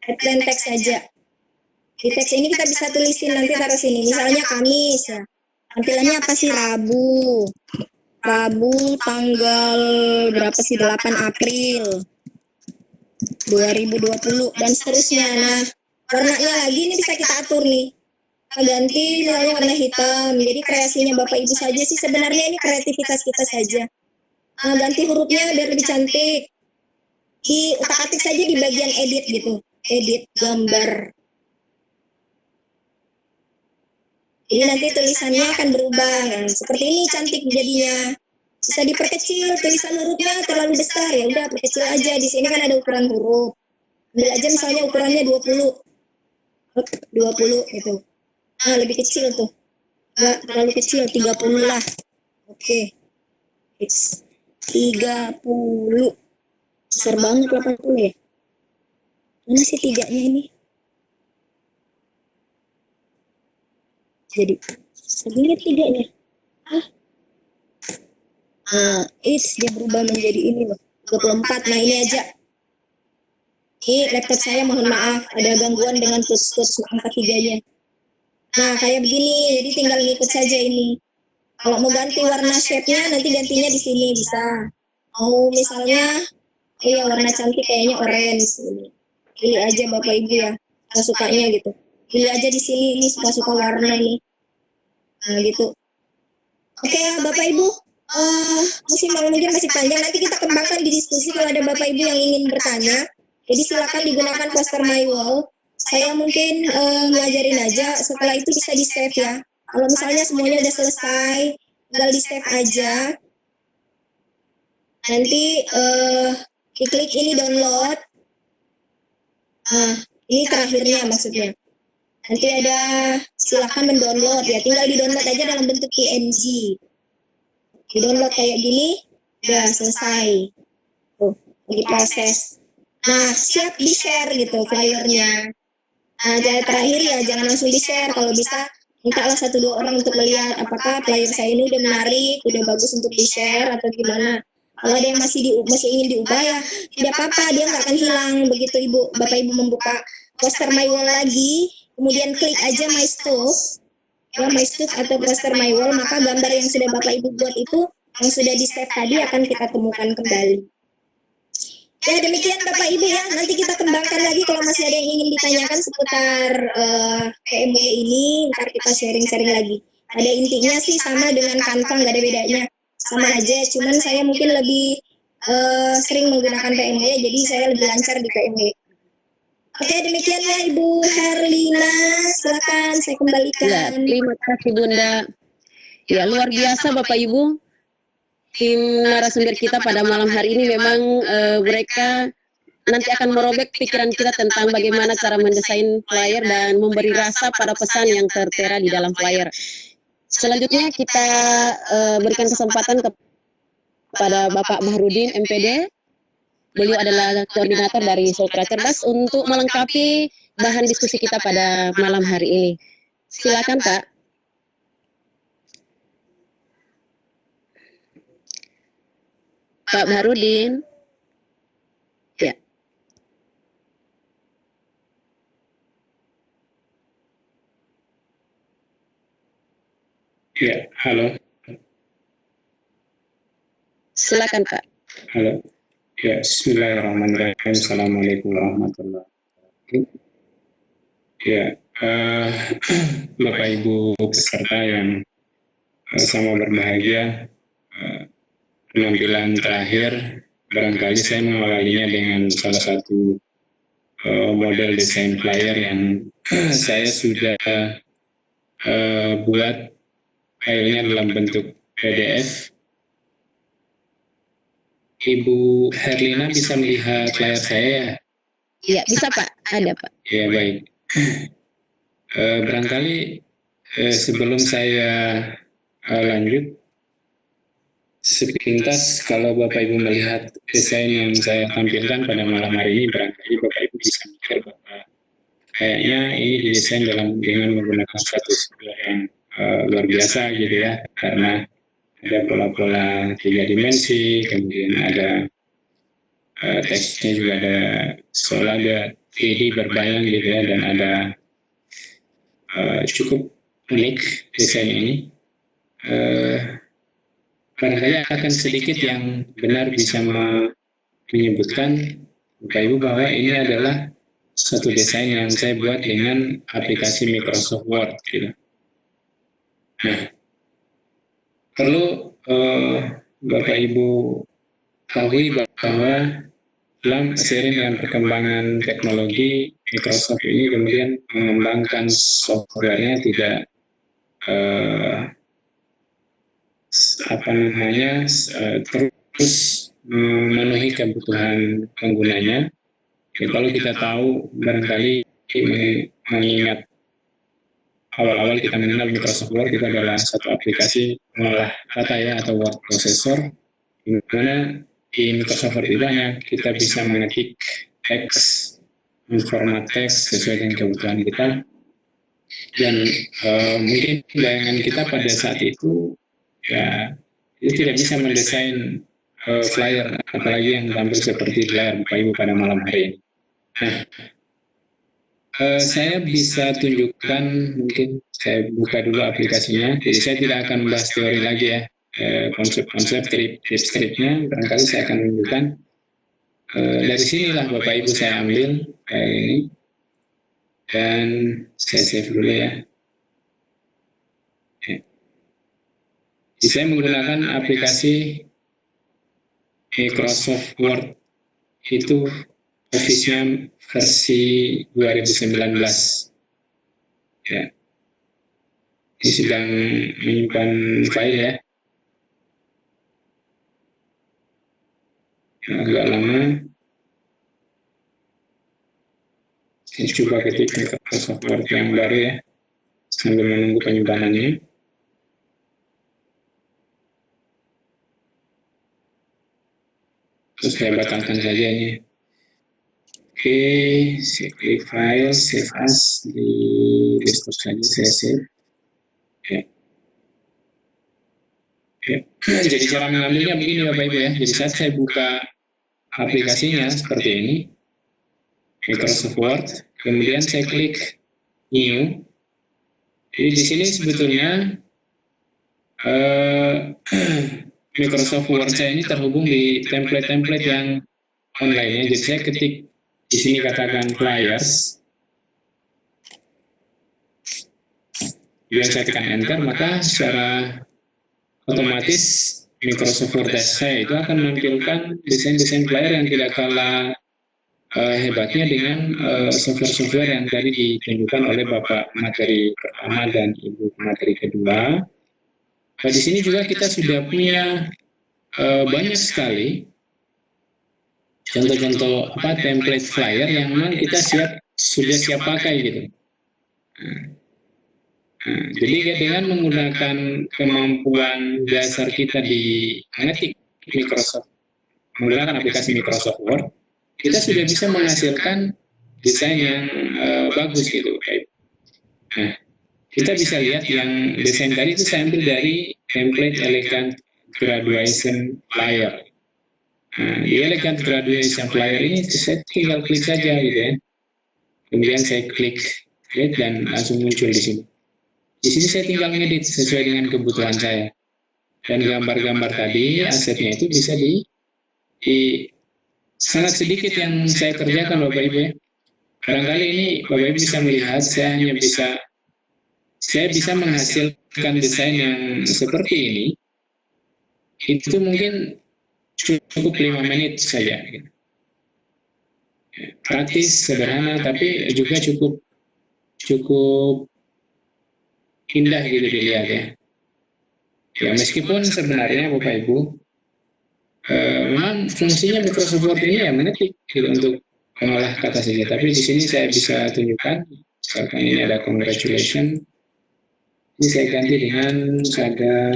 Headline teks aja. Di teks ini kita bisa tulisin, nanti taruh sini. Misalnya Kamis ya. Tampilannya apa sih? Rabu tanggal berapa sih? 8 April. 2020 dan seterusnya. Nah, warnanya lagi ini bisa kita atur nih. Ganti misalnya warna hitam. Jadi kreasinya Bapak Ibu saja sih, sebenarnya ini kreativitas kita saja. Ganti hurufnya biar lebih cantik. Di utak-atik saja di bagian edit gitu. Edit gambar. Jadi nanti tulisannya akan berubah. Nah, seperti ini cantik jadinya. Bisa diperkecil tulisan hurufnya terlalu besar, ya udah perkecil aja. Di sini kan ada ukuran huruf. Ambil aja misalnya ukurannya 20 gitu. Nah, lebih kecil tuh. Enggak terlalu kecil, 30 lah. Oke. It's 30. Besar banget 80 ya. Mana sih tiganya ini? Jadi segini tiganya. Dia berubah menjadi ini loh. 24. Nah, ini aja. Ini laptop saya, mohon maaf, ada gangguan dengan touch angka 3-nya. Nah, kayak begini, jadi tinggal ngikut saja ini. Kalau mau ganti warna shape-nya, nanti gantinya di sini bisa. Mau misalnya, warna cantik kayaknya orange. Pilih aja Bapak Ibu ya, sukanya gitu. Pilih aja di sini, ini suka-suka warna ini. Nah, gitu. Oke ya, Bapak Ibu. Mungkin masih panjang, nanti kita kembangkan di diskusi kalau ada Bapak Ibu yang ingin bertanya. Jadi silakan digunakan poster my wall. Saya mungkin ngajarin aja, setelah itu bisa di save ya. Kalau misalnya semuanya udah selesai, tinggal di save aja. Nanti diklik ini download. Ini terakhirnya maksudnya. Nanti ada silakan mendownload ya, tinggal di download aja dalam bentuk PNG. Di download kayak gini, udah selesai. Tuh, lagi proses. Nah, siap di share gitu flyernya. Nah, cara terakhir ya jangan langsung di share, kalau bisa mintalah 1-2 orang untuk melihat apakah flyer saya ini udah menarik, udah bagus untuk di share atau gimana. Kalau ada yang masih ingin diubah ya tidak apa-apa, dia nggak akan hilang. Begitu Bapak Ibu membuka poster my wall lagi, kemudian klik aja my stuff, ya my stuff atau poster my wall, maka gambar yang sudah Bapak Ibu buat itu yang sudah di save tadi akan kita temukan kembali. Ya demikian Bapak Ibu ya, nanti kita kembangkan lagi kalau masih ada yang ingin ditanyakan seputar PMW ini, ntar kita sharing-sharing lagi. Pada intinya sih sama dengan Canva, nggak ada bedanya, sama aja, cuman saya mungkin lebih sering menggunakan PMW, jadi saya lebih lancar di PMW. Oke, demikian ya Ibu Herlina, silakan saya kembalikan. Ya, terima kasih Bunda. Ya, luar biasa Bapak Ibu. Tim narasumber kita pada malam hari ini memang mereka nanti akan merobek pikiran kita tentang bagaimana cara mendesain flyer dan memberi rasa pada pesan yang tertera di dalam flyer. Selanjutnya kita berikan kesempatan kepada Bapak Bahrudin MPD. Beliau adalah koordinator dari Sultra Cerdas untuk melengkapi bahan diskusi kita pada malam hari ini. Silakan Pak. Pak Bahrudin. Ya. Ya, halo. Silakan Pak. Halo. Ya, bismillahirrahmanirrahim. Assalamualaikum warahmatullahi wabarakatuh. Ya, Bapak Ibu peserta yang sama berbahagia, penampilan terakhir barangkali saya mengawalinya dengan salah satu model desain flyer yang saya sudah buat filenya dalam bentuk PDF. Ibu Herlina bisa melihat flyer saya ya? Iya, bisa Pak. Ada Pak. Ya, baik. Barangkali sebelum saya lanjut, sepintas kalau Bapak Ibu melihat desain yang saya tampilkan pada malam hari ini, barangkali Bapak Ibu bisa mikir bahwa kayaknya ini didesain dengan menggunakan software yang luar biasa gitu ya, karena ada pola-pola 3 dimensi, kemudian ada teksnya juga ada seolah ada 3D berbayang gitu ya, dan ada cukup unik desain ini. Barangkali akan sedikit yang benar bisa menyebutkan Bapak Ibu bahwa ini adalah suatu desain yang saya buat dengan aplikasi Microsoft Word gitu. Nah, perlu Bapak Ibu ketahui bahwa dalam seiring dengan perkembangan teknologi, Microsoft ini kemudian mengembangkan software-nya tidak terus memenuhi kebutuhan penggunanya. Ya, kalau kita tahu barangkali mengingat awal-awal kita mengenal Microsoft Word, itu adalah satu aplikasi mengolah data ya, atau word processor, di mana di Microsoft Word itu hanya kita bisa mengetik teks, format teks sesuai dengan kebutuhan kita, dan mungkin bayangan kita pada saat itu ya itu tidak bisa mendesain flyer, apalagi yang tampil seperti flyer Bapak Ibu pada malam hari ini. Nah, saya bisa tunjukkan, mungkin saya buka dulu aplikasinya. Jadi saya tidak akan membahas teori lagi ya, konsep-konsep tips-triknya. Barangkali saya akan tunjukkan. Dari sinilah Bapak Ibu saya ambil kayak ini, dan saya save dulu ya. Jadi saya menggunakan aplikasi Microsoft Word, itu Office-nya versi 2019. Ya. Ini sedang menyimpan file ya. Agak lama. Saya coba ketik Microsoft Word yang baru ya, sambil menunggu penyimpanannya. Terus saya batalkan saja ini. Oke, saya klik file, save as, di desktop saja saya save. Ya. Ya. Jadi cara mengambilnya begini Bapak Ibu ya. Jadi saat saya buka aplikasinya seperti ini, Microsoft Word, kemudian saya klik New. Jadi di sini sebetulnya Microsoft Word saya ini terhubung di template-template yang online ya. Jadi saya ketik di sini katakan flyers, kemudian saya tekan enter, maka secara otomatis Microsoft Word saya itu akan menampilkan desain-desain flyer yang tidak kalah hebatnya dengan software-software yang tadi ditunjukkan oleh Bapak materi pertama dan Ibu materi kedua. Nah, di sini juga kita sudah punya banyak sekali contoh-contoh template flyer yang memang kita sudah siap pakai gitu. Jadi dengan menggunakan kemampuan dasar kita di mengetik Microsoft, menggunakan aplikasi Microsoft Word, kita sudah bisa menghasilkan desain yang bagus gitu. Nah, kita bisa lihat yang desain tadi itu saya ambil dari template Elegant Graduation Flyer. Nah, di Elegant Graduation Flyer ini saya tinggal klik saja gitu ya. Kemudian saya klik create dan langsung muncul di sini. Di sini saya tinggal ngedit sesuai dengan kebutuhan saya. Dan gambar-gambar tadi, asetnya itu bisa di sangat sedikit yang saya kerjakan Bapak Ibu ya. Barangkali ini Bapak Ibu bisa melihat saya bisa menghasilkan desain yang seperti ini. Itu mungkin cukup 5 menit saja. Praktis, sederhana, tapi juga cukup indah gitu dilihat ya. Ya meskipun sebenarnya Bapak Ibu memang fungsinya Microsoft Word ini ya mengetik gitu untuk mengolah kata saja. Tapi di sini saya bisa tunjukkan, misalkan ini ada congratulations. Ini saya ganti dengan sadar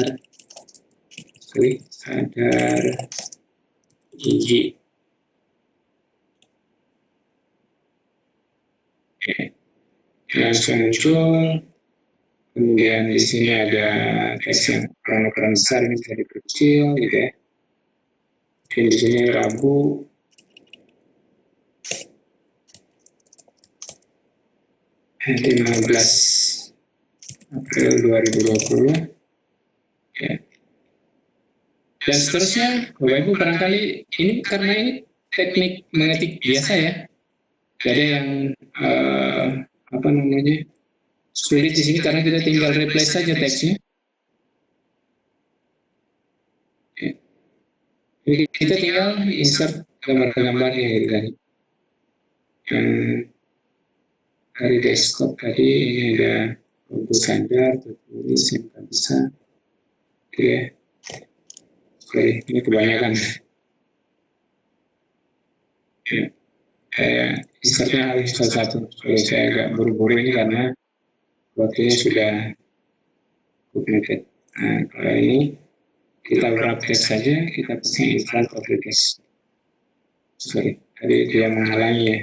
gigi. Oke. Langsung muncul. Kemudian di sini ada teks yang ukuran besar, ini bisa diperkecil gitu ya. Mungkin di sini Rabu. Nanti 15 April 2020. Ya. Dan seterusnya, Bapak Ibu barangkali ini karena ini teknik mengetik biasa ya. Gak ada yang sulit di sini karena kita tinggal replace saja teksnya. Jadi kita tinggal insert gambar-gambarnya gitu kan. Dari desktop tadi ini ada logo Sandar, tertulis yang tak bisa. Oke ya. Sorry, ini kebanyakan. Ya. Insertnya harus satu-satu. Sorry, saya agak buru-buru ini karena waktunya sudah cukup mepet. Nah, kalau ini kita wrap text saja, kita pasang in front of the text. Sorry, tadi dia menghalangi ya.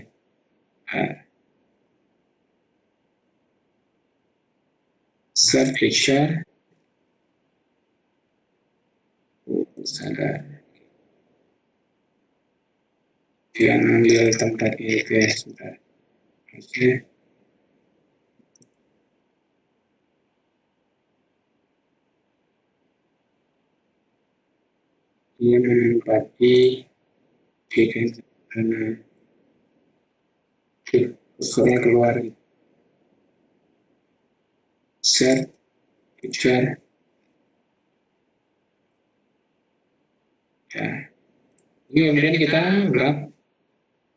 Insert picture. Ada dia ambil tempat itu ya, sebentar. Oke. Dia menempati karena kursornya keluar. Share picture. Ya. Ini kemudian kita wrap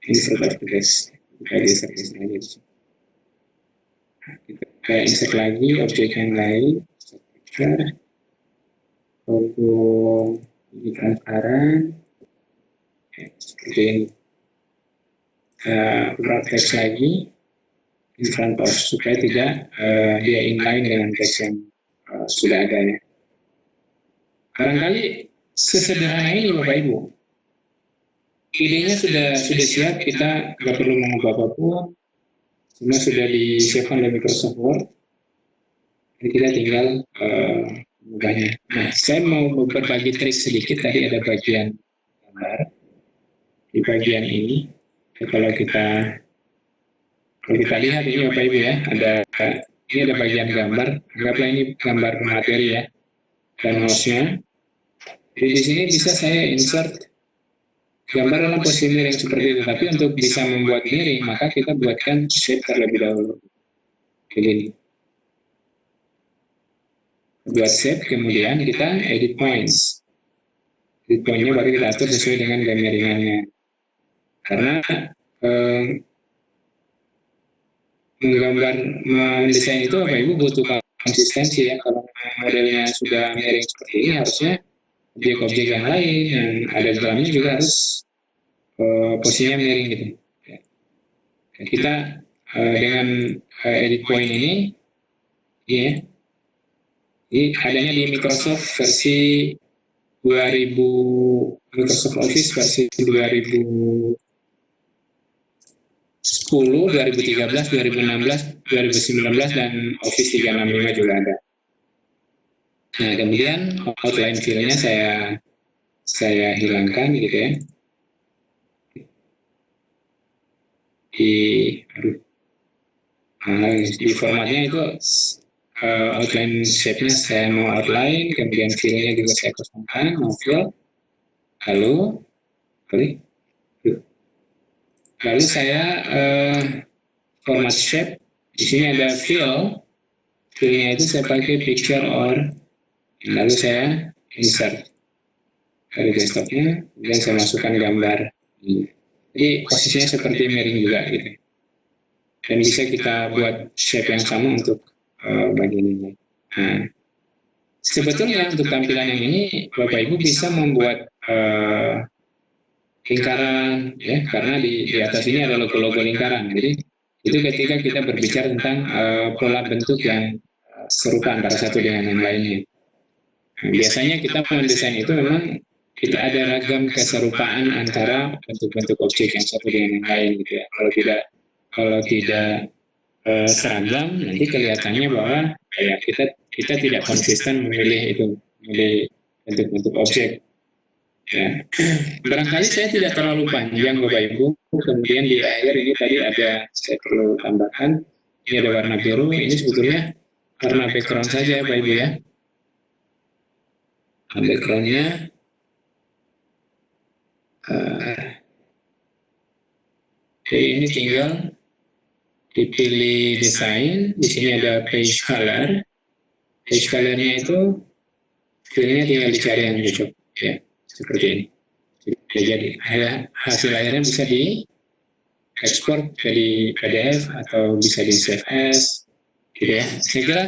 insert address. Kita insert address. Kita insert lagi objek yang lain. Picture. Logo ini transparan. Seperti ini. Wrap text lagi in front of supaya tidak dia inline dengan teks yang sudah ada ya. Barangkali sesederhana ini Bapak Ibu. Idenya sudah siap, kita nggak perlu mengubah apapun. Semua sudah di-save oleh Microsoft Word. Jadi kita tinggal mengubahnya. Nah, saya mau berbagi trik sedikit. Tadi ada bagian gambar. Di bagian ini, kalau kita lihat ini Bapak Ibu ya, ini ada bagian gambar. Anggaplah ini gambar materi ya, dan mouse-nya. Jadi di sini bisa saya insert gambar dalam posisi miring seperti itu. Tapi untuk bisa membuat miring, maka kita buatkan shape terlebih dahulu. Begini. Buat shape, kemudian kita edit points. Edit point-nya baru kita atur sesuai dengan kemiringannya. Karena mendesain itu Bapak Ibu butuh konsistensi ya. Kalau modelnya sudah miring seperti ini, harusnya objek-objek yang lain yang ada di dalamnya juga harus posisinya miring gitu. Dan kita dengan edit point ini, ya, ini adanya di Microsoft versi 2000, Microsoft Office versi 2010, 2013, 2016, 2019 dan Office 365 juga ada. Nah, kemudian outline fill-nya saya hilangkan gitu ya. Di formatnya itu outline shape-nya saya mau outline, kemudian fill-nya juga saya kosongkan, mau fill. Lalu saya format shape. Di sini ada fill. Fill-nya itu saya pakai picture or. Lalu saya insert dari desktopnya, kemudian saya masukkan gambar. Jadi posisinya seperti miring juga gitu. Dan bisa kita buat shape yang sama untuk bagian ini. Nah, sebetulnya untuk tampilan yang ini Bapak Ibu bisa membuat lingkaran ya, karena di atas ini ada logo-logo lingkaran. Jadi itu ketika kita berbicara tentang pola bentuk yang serupa antara satu dengan yang lainnya. Nah, biasanya kita mendesain itu memang kita ada ragam keserupaan antara bentuk-bentuk objek yang satu dengan yang lain gitu ya. Kalau tidak seragam, nanti kelihatannya bahwa ya kita tidak konsisten memilih bentuk-bentuk objek. Ya. Barangkali saya tidak terlalu panjang Bapak Ibu. Kemudian di akhir ini tadi saya perlu tambahkan, ini ada warna biru. Ini sebetulnya warna background saja Bapak Ibu ya. Backgroundnya Jadi ini tinggal dipilih desain. Di sini ada page color. Page colornya itu filenya tinggal dicari yang cocok, ya seperti ini. Jadi hasil akhirnya bisa diekspor jadi PDF atau bisa di save as, gitu ya. Saya kira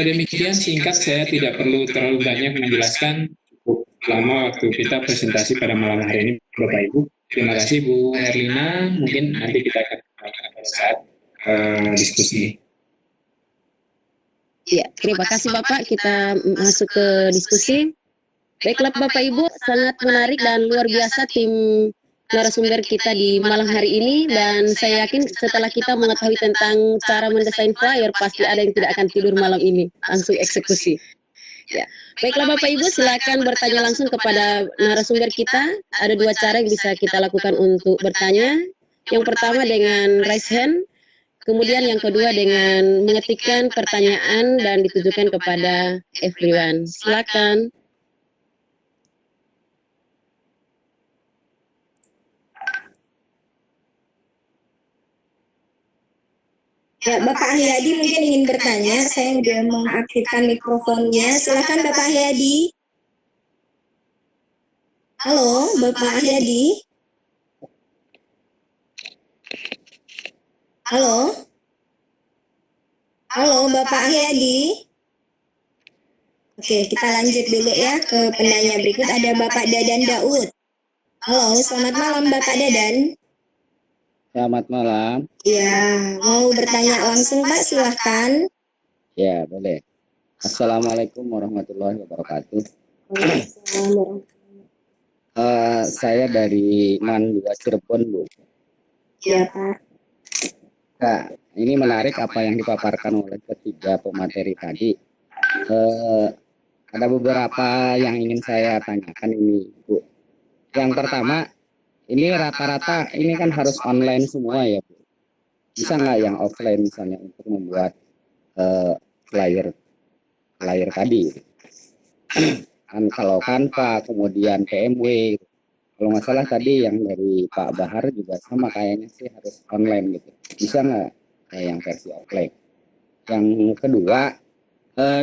demikian singkat, saya tidak perlu terlalu banyak menjelaskan. Cukup lama waktu kita presentasi pada malam hari ini, Bapak Ibu. Terima kasih Bu Herlina. Mungkin nanti kita akan pada saat diskusi. Ya, terima kasih Bapak. Kita masuk ke diskusi. Baiklah Bapak Ibu, sangat menarik dan luar biasa tim narasumber kita di malam hari ini, dan saya yakin setelah kita mengetahui tentang cara mendesain flyer, pasti ada yang tidak akan tidur malam ini, langsung eksekusi. Ya. Baiklah Bapak Ibu, silakan bertanya langsung kepada narasumber kita. Ada dua cara yang bisa kita lakukan untuk bertanya. Yang pertama dengan raise hand, kemudian yang kedua dengan mengetikkan pertanyaan dan ditujukan kepada everyone. Silakan. Ya, Bapak Ahyadi mungkin ingin bertanya. Saya sudah mengaktifkan mikrofonnya. Silakan Bapak Ahyadi. Halo, Bapak Ahyadi. Halo. Halo, Bapak Ahyadi. Oke, kita lanjut dulu ya ke penanya berikut. Ada Bapak Dadan Daud. Halo, selamat malam Bapak Dadan. Selamat malam. Ya, mau bertanya langsung Pak, silahkan. Ya, boleh. Assalamualaikum warahmatullahi wabarakatuh. Saya dari Man 2 Cirebon, Bu. Ya, Pak. Nah, ini menarik apa yang dipaparkan oleh ketiga pemateri tadi. Ada beberapa yang ingin saya tanyakan ini, Bu. Yang pertama, ini rata-rata ini kan harus online semua ya, Bu. Bisa nggak yang offline misalnya untuk membuat flyer tadi? Kan kalau Canva, kemudian PMW, kalau nggak salah tadi yang dari Pak Bahar juga sama kayaknya sih harus online gitu. Bisa nggak kayak yang versi offline? Yang kedua,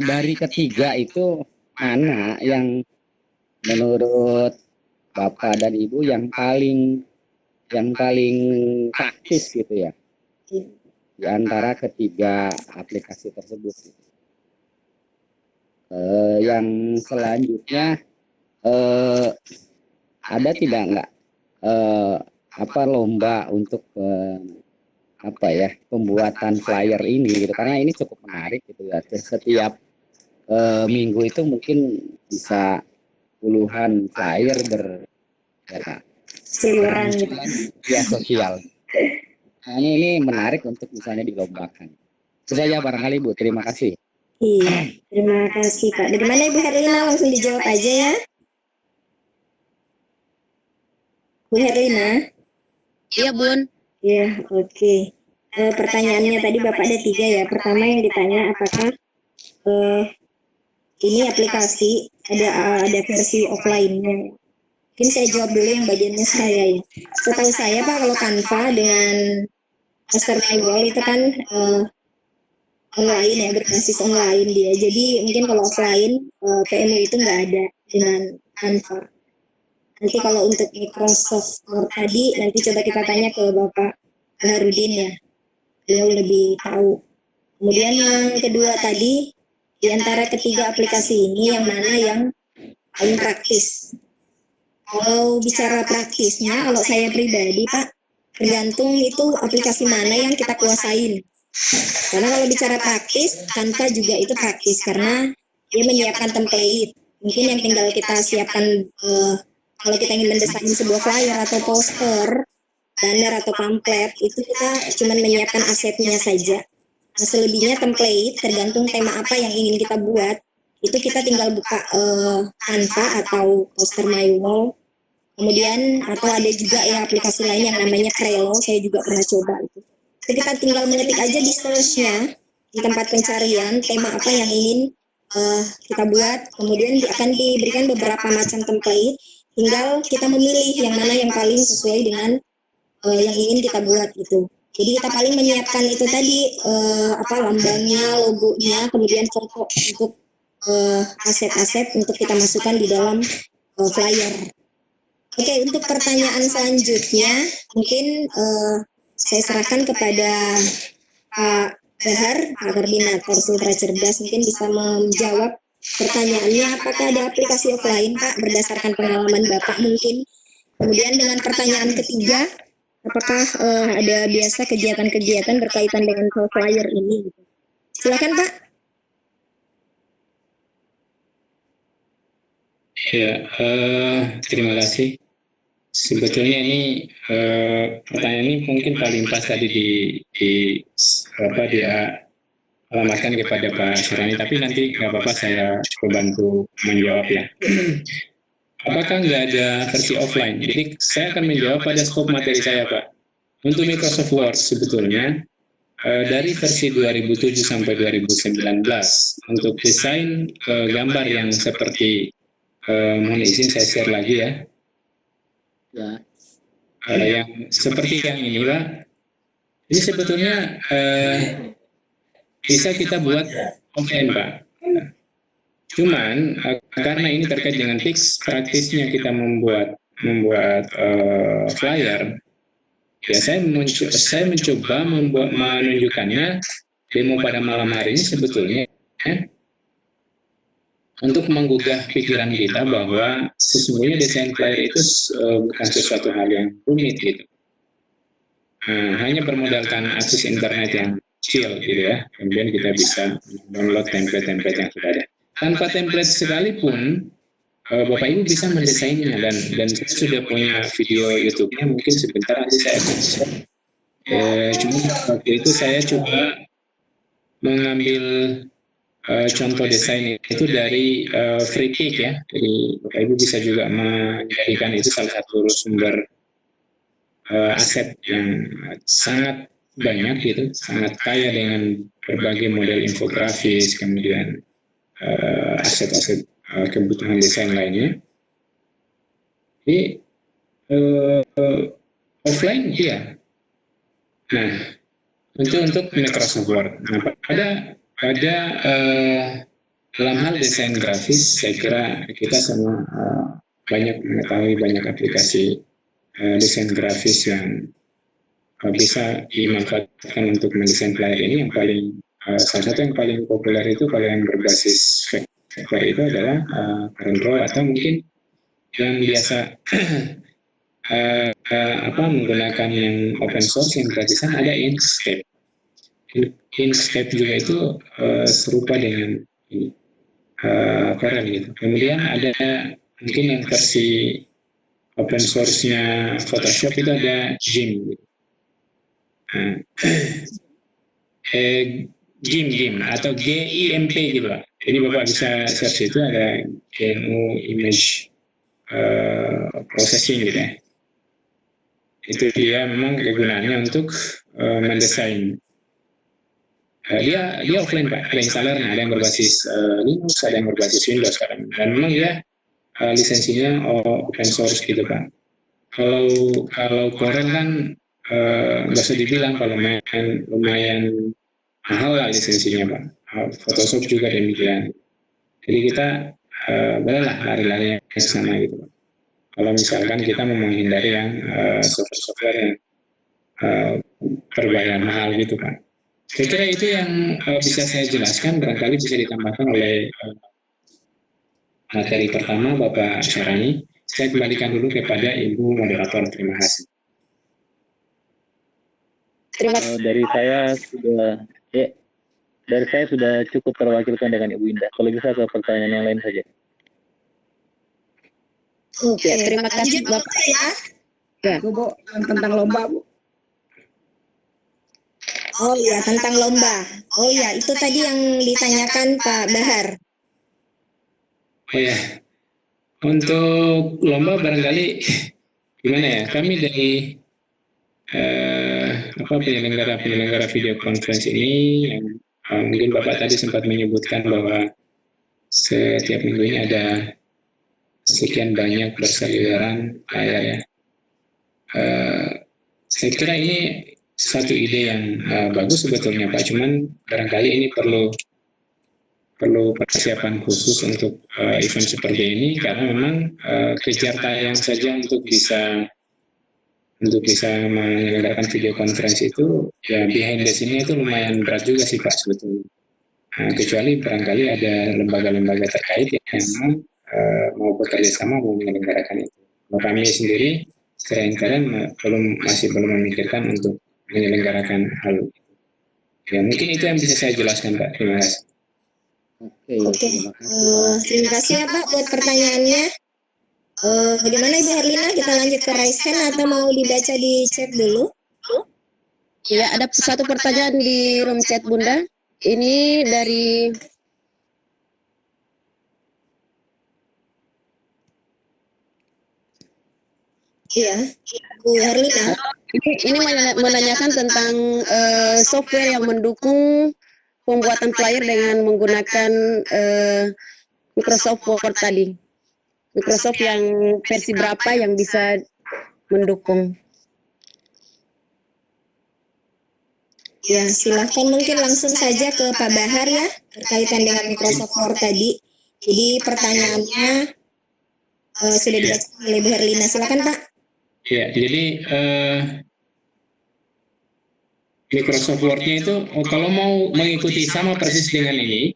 dari ketiga itu mana yang menurut Bapak dan Ibu yang paling praktis gitu ya di antara ketiga aplikasi tersebut? Yang selanjutnya ada tidak nggak lomba untuk pembuatan flyer ini gitu, karena ini cukup menarik gitu ya. Setiap minggu itu mungkin bisa puluhan flyer Seliweran gitu. Ya sosial. Hanya ini menarik untuk misalnya dilombakan. Itu saja barangkali Bu, terima kasih. Iya, terima kasih Pak. Bagaimana Ibu Herlina, langsung dijawab aja ya. Bu Herlina? Iya Bun. Ya, oke. Pertanyaannya tadi Bapak ada 3 ya. Pertama yang ditanya apakah ini aplikasi ada versi offline-nya. Mungkin saya jawab dulu yang bagiannya saya ya. Setahu saya Pak, kalau Canva dengan Poster My Wall itu kan online ya, berbasis online dia. Jadi mungkin kalau offline PMU itu nggak ada dengan Canva. Nanti kalau untuk Microsoft Word tadi, nanti coba kita tanya ke Bapak Harudin ya. Beliau lebih tahu. Kemudian yang kedua tadi, di antara ketiga aplikasi ini yang mana yang paling praktis? Kalau bicara praktisnya, kalau saya pribadi Pak, tergantung itu aplikasi mana yang kita kuasain. Karena kalau bicara praktis, Canva juga itu praktis karena dia menyiapkan template. Mungkin yang tinggal kita siapkan kalau kita ingin mendesain sebuah flyer atau poster, banner atau pamflet, itu kita cuma menyiapkan asetnya saja. Nah, selebihnya template, tergantung tema apa yang ingin kita buat, itu kita tinggal buka Canva atau Poster My Wall. Kemudian atau ada juga ya aplikasi lain yang namanya Trello, saya juga pernah coba itu. Jadi kita tinggal mengetik aja di search-nya, di tempat pencarian tema apa yang ingin kita buat, kemudian akan diberikan beberapa macam template, tinggal kita memilih yang mana yang paling sesuai dengan yang ingin kita buat gitu. Jadi kita paling menyiapkan itu tadi lambangnya, logonya, kemudian foto untuk aset-aset untuk kita masukkan di dalam flyer. Oke, untuk pertanyaan selanjutnya mungkin saya serahkan kepada Pak Bahar, Pak Koordinator Sultra Cerdas, mungkin bisa menjawab pertanyaannya. Apakah ada aplikasi offline, Pak, berdasarkan pengalaman Bapak mungkin? Kemudian dengan pertanyaan ketiga, apakah ada biasa kegiatan-kegiatan berkaitan dengan flyer ini? Silakan, Pak. Ya, terima kasih. Sebetulnya ini pertanyaan ini mungkin paling pas tadi alamatkan kepada Pak Syarani, tapi nanti nggak apa-apa saya coba bantu menjawab ya. Apakah nggak ada versi offline? Jadi saya akan menjawab pada skop materi saya, Pak. Untuk Microsoft Word sebetulnya dari versi 2007 sampai 2019 untuk desain gambar yang seperti mohon izin saya share lagi ya. Yang seperti yang ini, Pak. Ini sebetulnya bisa kita buat offline, Pak. Cuman karena ini terkait dengan tips praktisnya kita membuat flyer, ya saya mencoba menunjukkannya demo pada malam hari ini sebetulnya untuk menggugah pikiran kita bahwa sesungguhnya desain flyer itu bukan sesuatu hal yang rumit gitu. Hanya bermodalkan akses internet yang kecil gitu ya. Kemudian kita bisa download template-template yang sudah ada. Tanpa template sekalipun, Bapak Ibu bisa mendesainnya dan saya sudah punya video YouTube-nya, mungkin sebentar nanti saya akan share. Cuma waktu itu saya coba mengambil contoh desain itu dari Freepik ya. Jadi Bapak Ibu bisa juga menjadikan itu salah satu sumber aset yang sangat banyak gitu, sangat kaya dengan berbagai model infografis, kemudian aset-aset kebutuhan desain lainnya. Jadi offline iya. Nah, untuk Microsoft Word. Nah, pada dalam hal desain grafis, saya kira kita semua banyak mengetahui banyak aplikasi desain grafis yang bisa dimanfaatkan untuk mendesain flyer ini. Yang paling salah satu yang paling populer itu kalau yang berbasis Vector itu adalah CorelDRAW atau mungkin yang biasa menggunakan yang open source yang gratisan ada Inkscape. Inkscape juga itu serupa dengan Corel gitu. Kemudian ada mungkin yang versi open source-nya Photoshop itu ada GIMP. GIMP atau GIMP gitu Pak. Jadi Bapak bisa search itu ada GNU Image Processing gitu ya. Itu dia memang kegunaannya untuk mendesain. Dia offline Pak, reinstallernya ada yang berbasis Linux, ada yang berbasis Windows sekarang. Dan memang dia lisensinya open source gitu Pak. Kalau Corel kan nggak usah dibilang kalau lumayan mahal lah lisensinya Pak. Photoshop juga demikian. Jadi kita bolehlah lari-lari ke sana gitu Pak. Kalau misalkan kita mau menghindari yang software yang berbayar mahal gitu Pak. Saya kira itu yang bisa saya jelaskan, barangkali bisa ditambahkan oleh materi pertama Bapak Syarani. Saya kembalikan dulu kepada Ibu Moderator. Terima kasih. Dari saya sudah cukup terwakilkan dengan Ibu Indah. Kalau bisa ke pertanyaan yang lain saja. Oke, terima kasih Bapak. Ya. Bu, tentang lomba Bu. Oh iya, tentang lomba. Oh iya, itu tadi yang ditanyakan Pak Bahar. Oh ya, untuk lomba barangkali gimana ya? Kami dari penyelenggara video conference ini yang mungkin Bapak tadi sempat menyebutkan bahwa setiap minggu ini ada sekian banyak berseliweran layar ya. Saya kira ini satu ide yang bagus sebetulnya Pak, cuman barangkali ini perlu persiapan khusus untuk event seperti ini, karena memang kejar tayang saja untuk bisa menyelenggarakan video conference itu, ya behind the scene itu lumayan berat juga sih Pak sebetulnya. Kecuali barangkali ada lembaga-lembaga terkait yang memang mau bekerja sama mau menyelenggarakan itu. Kalau kami sendiri keren masih belum memikirkan untuk menyelenggarakan hal itu. Ya mungkin itu yang bisa saya jelaskan Pak. Terima kasih. Oke. Terima kasih ya Pak buat pertanyaannya. Bagaimana Ibu Herlina, kita lanjut ke raise hand atau mau dibaca di chat dulu? Ya, ada satu pertanyaan di room chat Bunda. Ini dari Iya, Bu Herlina. ini menanyakan tentang software yang mendukung pembuatan flyer dengan menggunakan Microsoft Word tadi. Microsoft yang versi berapa yang bisa mendukung? Ya, silahkan mungkin langsung saja ke Pak Bahar ya, berkaitan dengan Microsoft Word tadi. Jadi pertanyaannya sudah dibaca oleh Bu Herlina. Silakan Pak. Ya, jadi Microsoft Word-nya itu kalau mau mengikuti sama persis dengan ini,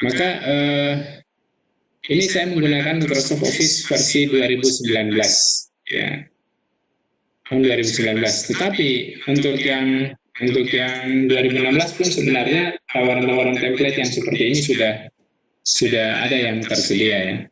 maka ini saya menggunakan Microsoft Office versi 2019, ya, tahun 2019. Tetapi untuk yang 2016 pun sebenarnya tawaran-tawaran template yang seperti ini sudah ada yang tersedia ya.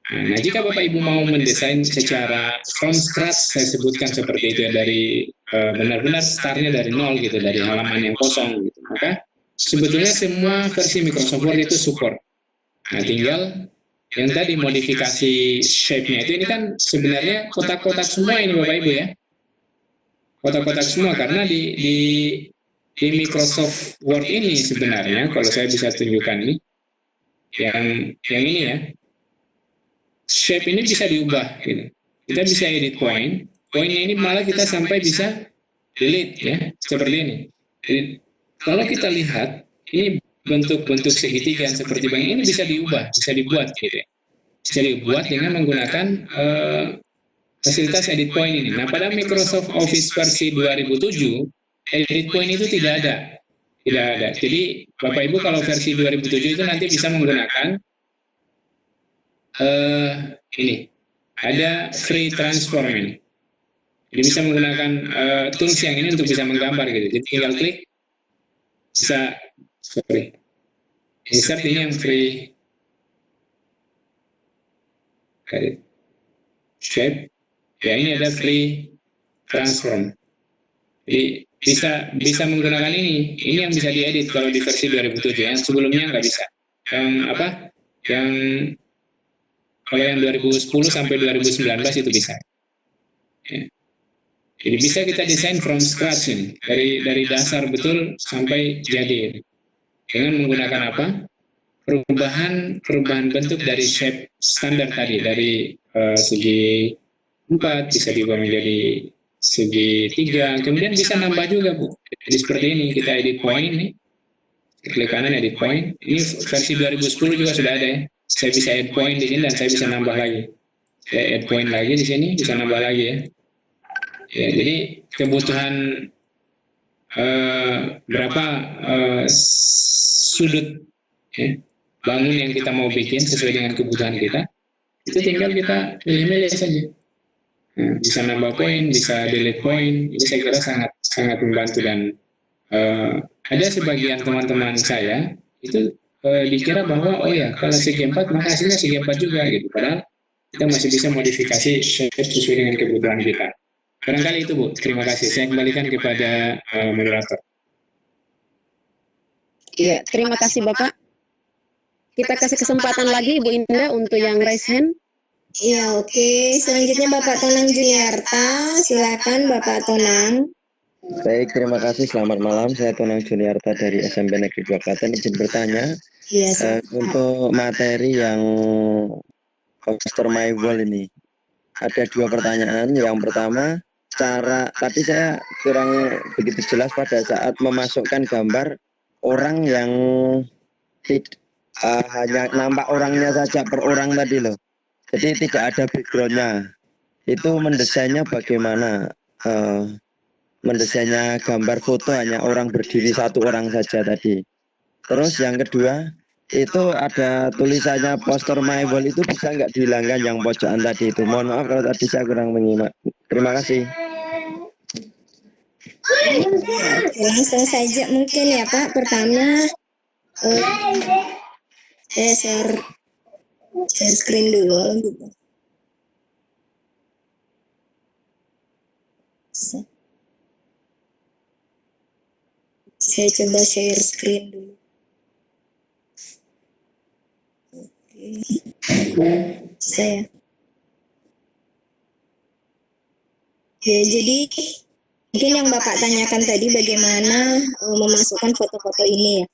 Nah, jika Bapak Ibu mau mendesain secara from scratch, saya sebutkan seperti itu ya, dari benar-benar startnya dari nol gitu, dari halaman yang kosong gitu, maka sebetulnya semua versi Microsoft Word itu support. Nah, tinggal yang tadi modifikasi shape-nya itu, ini kan sebenarnya kotak-kotak semua ini Bapak Ibu ya, kotak-kotak semua, karena di Microsoft Word ini sebenarnya kalau saya bisa tunjukkan nih, yang ini ya, shape ini bisa diubah gitu. Kita bisa edit poinnya ini malah kita sampai bisa delete ya, seperti ini. Jadi, kalau kita lihat ini bentuk-bentuk segitiga seperti ini bisa diubah, bisa dibuat gitu ya. Bisa dibuat dengan menggunakan fasilitas edit point ini. Nah, pada Microsoft Office versi 2007, edit point itu tidak ada. Tidak ada. Jadi, Bapak Ibu kalau versi 2007 itu nanti bisa menggunakan ini, ada free transform ini. Jadi bisa menggunakan tools yang ini untuk bisa menggambar gitu. Jadi tinggal klik, bisa, insert ini yang free shape. Ya, ini ada free transform. Jadi bisa menggunakan ini. Ini yang bisa diedit kalau di versi 2007. Yang sebelumnya nggak bisa. Kalau yang 2010 sampai 2019 itu bisa. Ya. Jadi bisa kita desain from scratch ini, dari dasar betul sampai jadi. Dengan menggunakan apa? Perubahan bentuk dari shape standar tadi, dari segi 4 bisa diubah menjadi segi 3, kemudian bisa nambah juga Bu. Jadi seperti ini, kita edit point nih, klik kanan edit point. Ini versi 2010 juga sudah ada ya. Saya bisa add point di sini dan saya bisa nambah lagi. Saya add point lagi di sini, bisa nambah lagi ya. Ya, jadi kebutuhan berapa sudut ya, bangun yang kita mau bikin sesuai dengan kebutuhan kita, itu tinggal kita pilih-pilih saja. Nah, bisa nambah poin, bisa delete poin. Ini saya kira sangat membantu, dan ada sebagian teman-teman saya itu dikira bahwa oh ya kalau segi 4 maka hasilnya segi 4 juga gitu, padahal kita masih bisa modifikasi shape sesuai dengan kebutuhan kita. Barangkali itu Bu, terima kasih. Saya kembalikan kepada moderator. Ya, terima kasih Bapak. Kita kasih kesempatan lagi Ibu Indah untuk yang raise hand. Iya, oke. Selanjutnya Bapak Tonang Juniarta. Silakan Bapak Tonang. Baik, terima kasih. Selamat malam. Saya Tonang Juniarta dari SMP Negeri 2 Klaten. Izin bertanya, untuk materi yang poster my wall ini, ada 2 pertanyaan. Yang pertama, cara tadi saya kurang begitu jelas pada saat memasukkan gambar orang yang hanya nampak orangnya saja per orang tadi loh. Jadi tidak ada backgroundnya. Itu mendesainnya bagaimana? Mendesainnya gambar foto hanya orang berdiri satu orang saja tadi. Terus yang kedua itu ada tulisannya poster my wall, itu bisa nggak dihilangkan yang pojokan tadi itu? Mohon maaf kalau tadi saya kurang menyimak. Terima kasih. Langsung saja mungkin ya Pak. Pertama saya share screen dulu gitu. Saya coba share screen dulu. Saya. Ya, jadi mungkin yang Bapak tanyakan tadi bagaimana memasukkan foto-foto ini ya.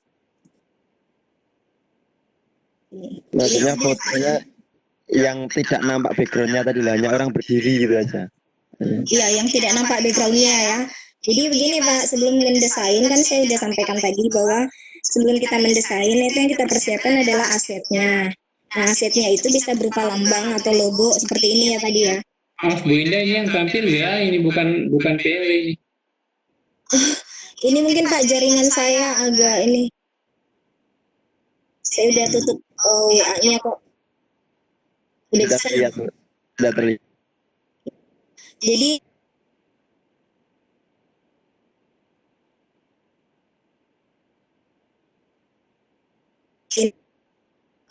Maksudnya fotonya yang tidak nampak backgroundnya tadi lah, hanya orang berdiri gitu aja. Iya, yang tidak nampak backgroundnya ya. Jadi begini Pak, sebelum mendesain kan saya sudah sampaikan tadi bahwa sebelum kita mendesain itu yang kita persiapkan adalah asetnya. Nah, asetnya itu bisa berupa lambang atau logo seperti ini ya tadi ya. Maaf Bu Indah, ini yang tampil ya, ini bukan PL ini. Ini mungkin Pak jaringan saya agak ini. Saya udah tutup WA-nya kok. Udah bisa. Sudah terlihat. Jadi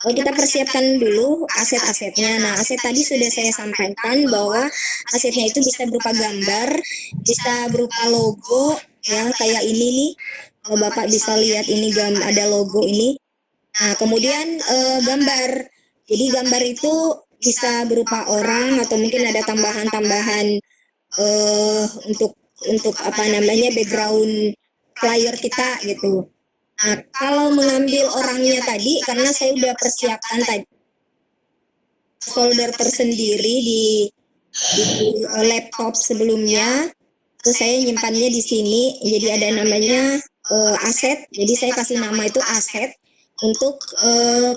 kita persiapkan dulu aset-asetnya. Nah, aset tadi sudah saya sampaikan bahwa asetnya itu bisa berupa gambar, bisa berupa logo, ya kayak ini nih. Kalau Bapak bisa lihat ini ada logo ini. Nah, kemudian gambar. Jadi gambar itu bisa berupa orang atau mungkin ada tambahan-tambahan untuk apa namanya background flyer kita gitu. Nah, kalau mengambil orangnya tadi, karena saya udah persiapkan tadi folder tersendiri di laptop sebelumnya, terus saya nyimpannya di sini. Jadi ada namanya aset. Jadi saya kasih nama itu aset untuk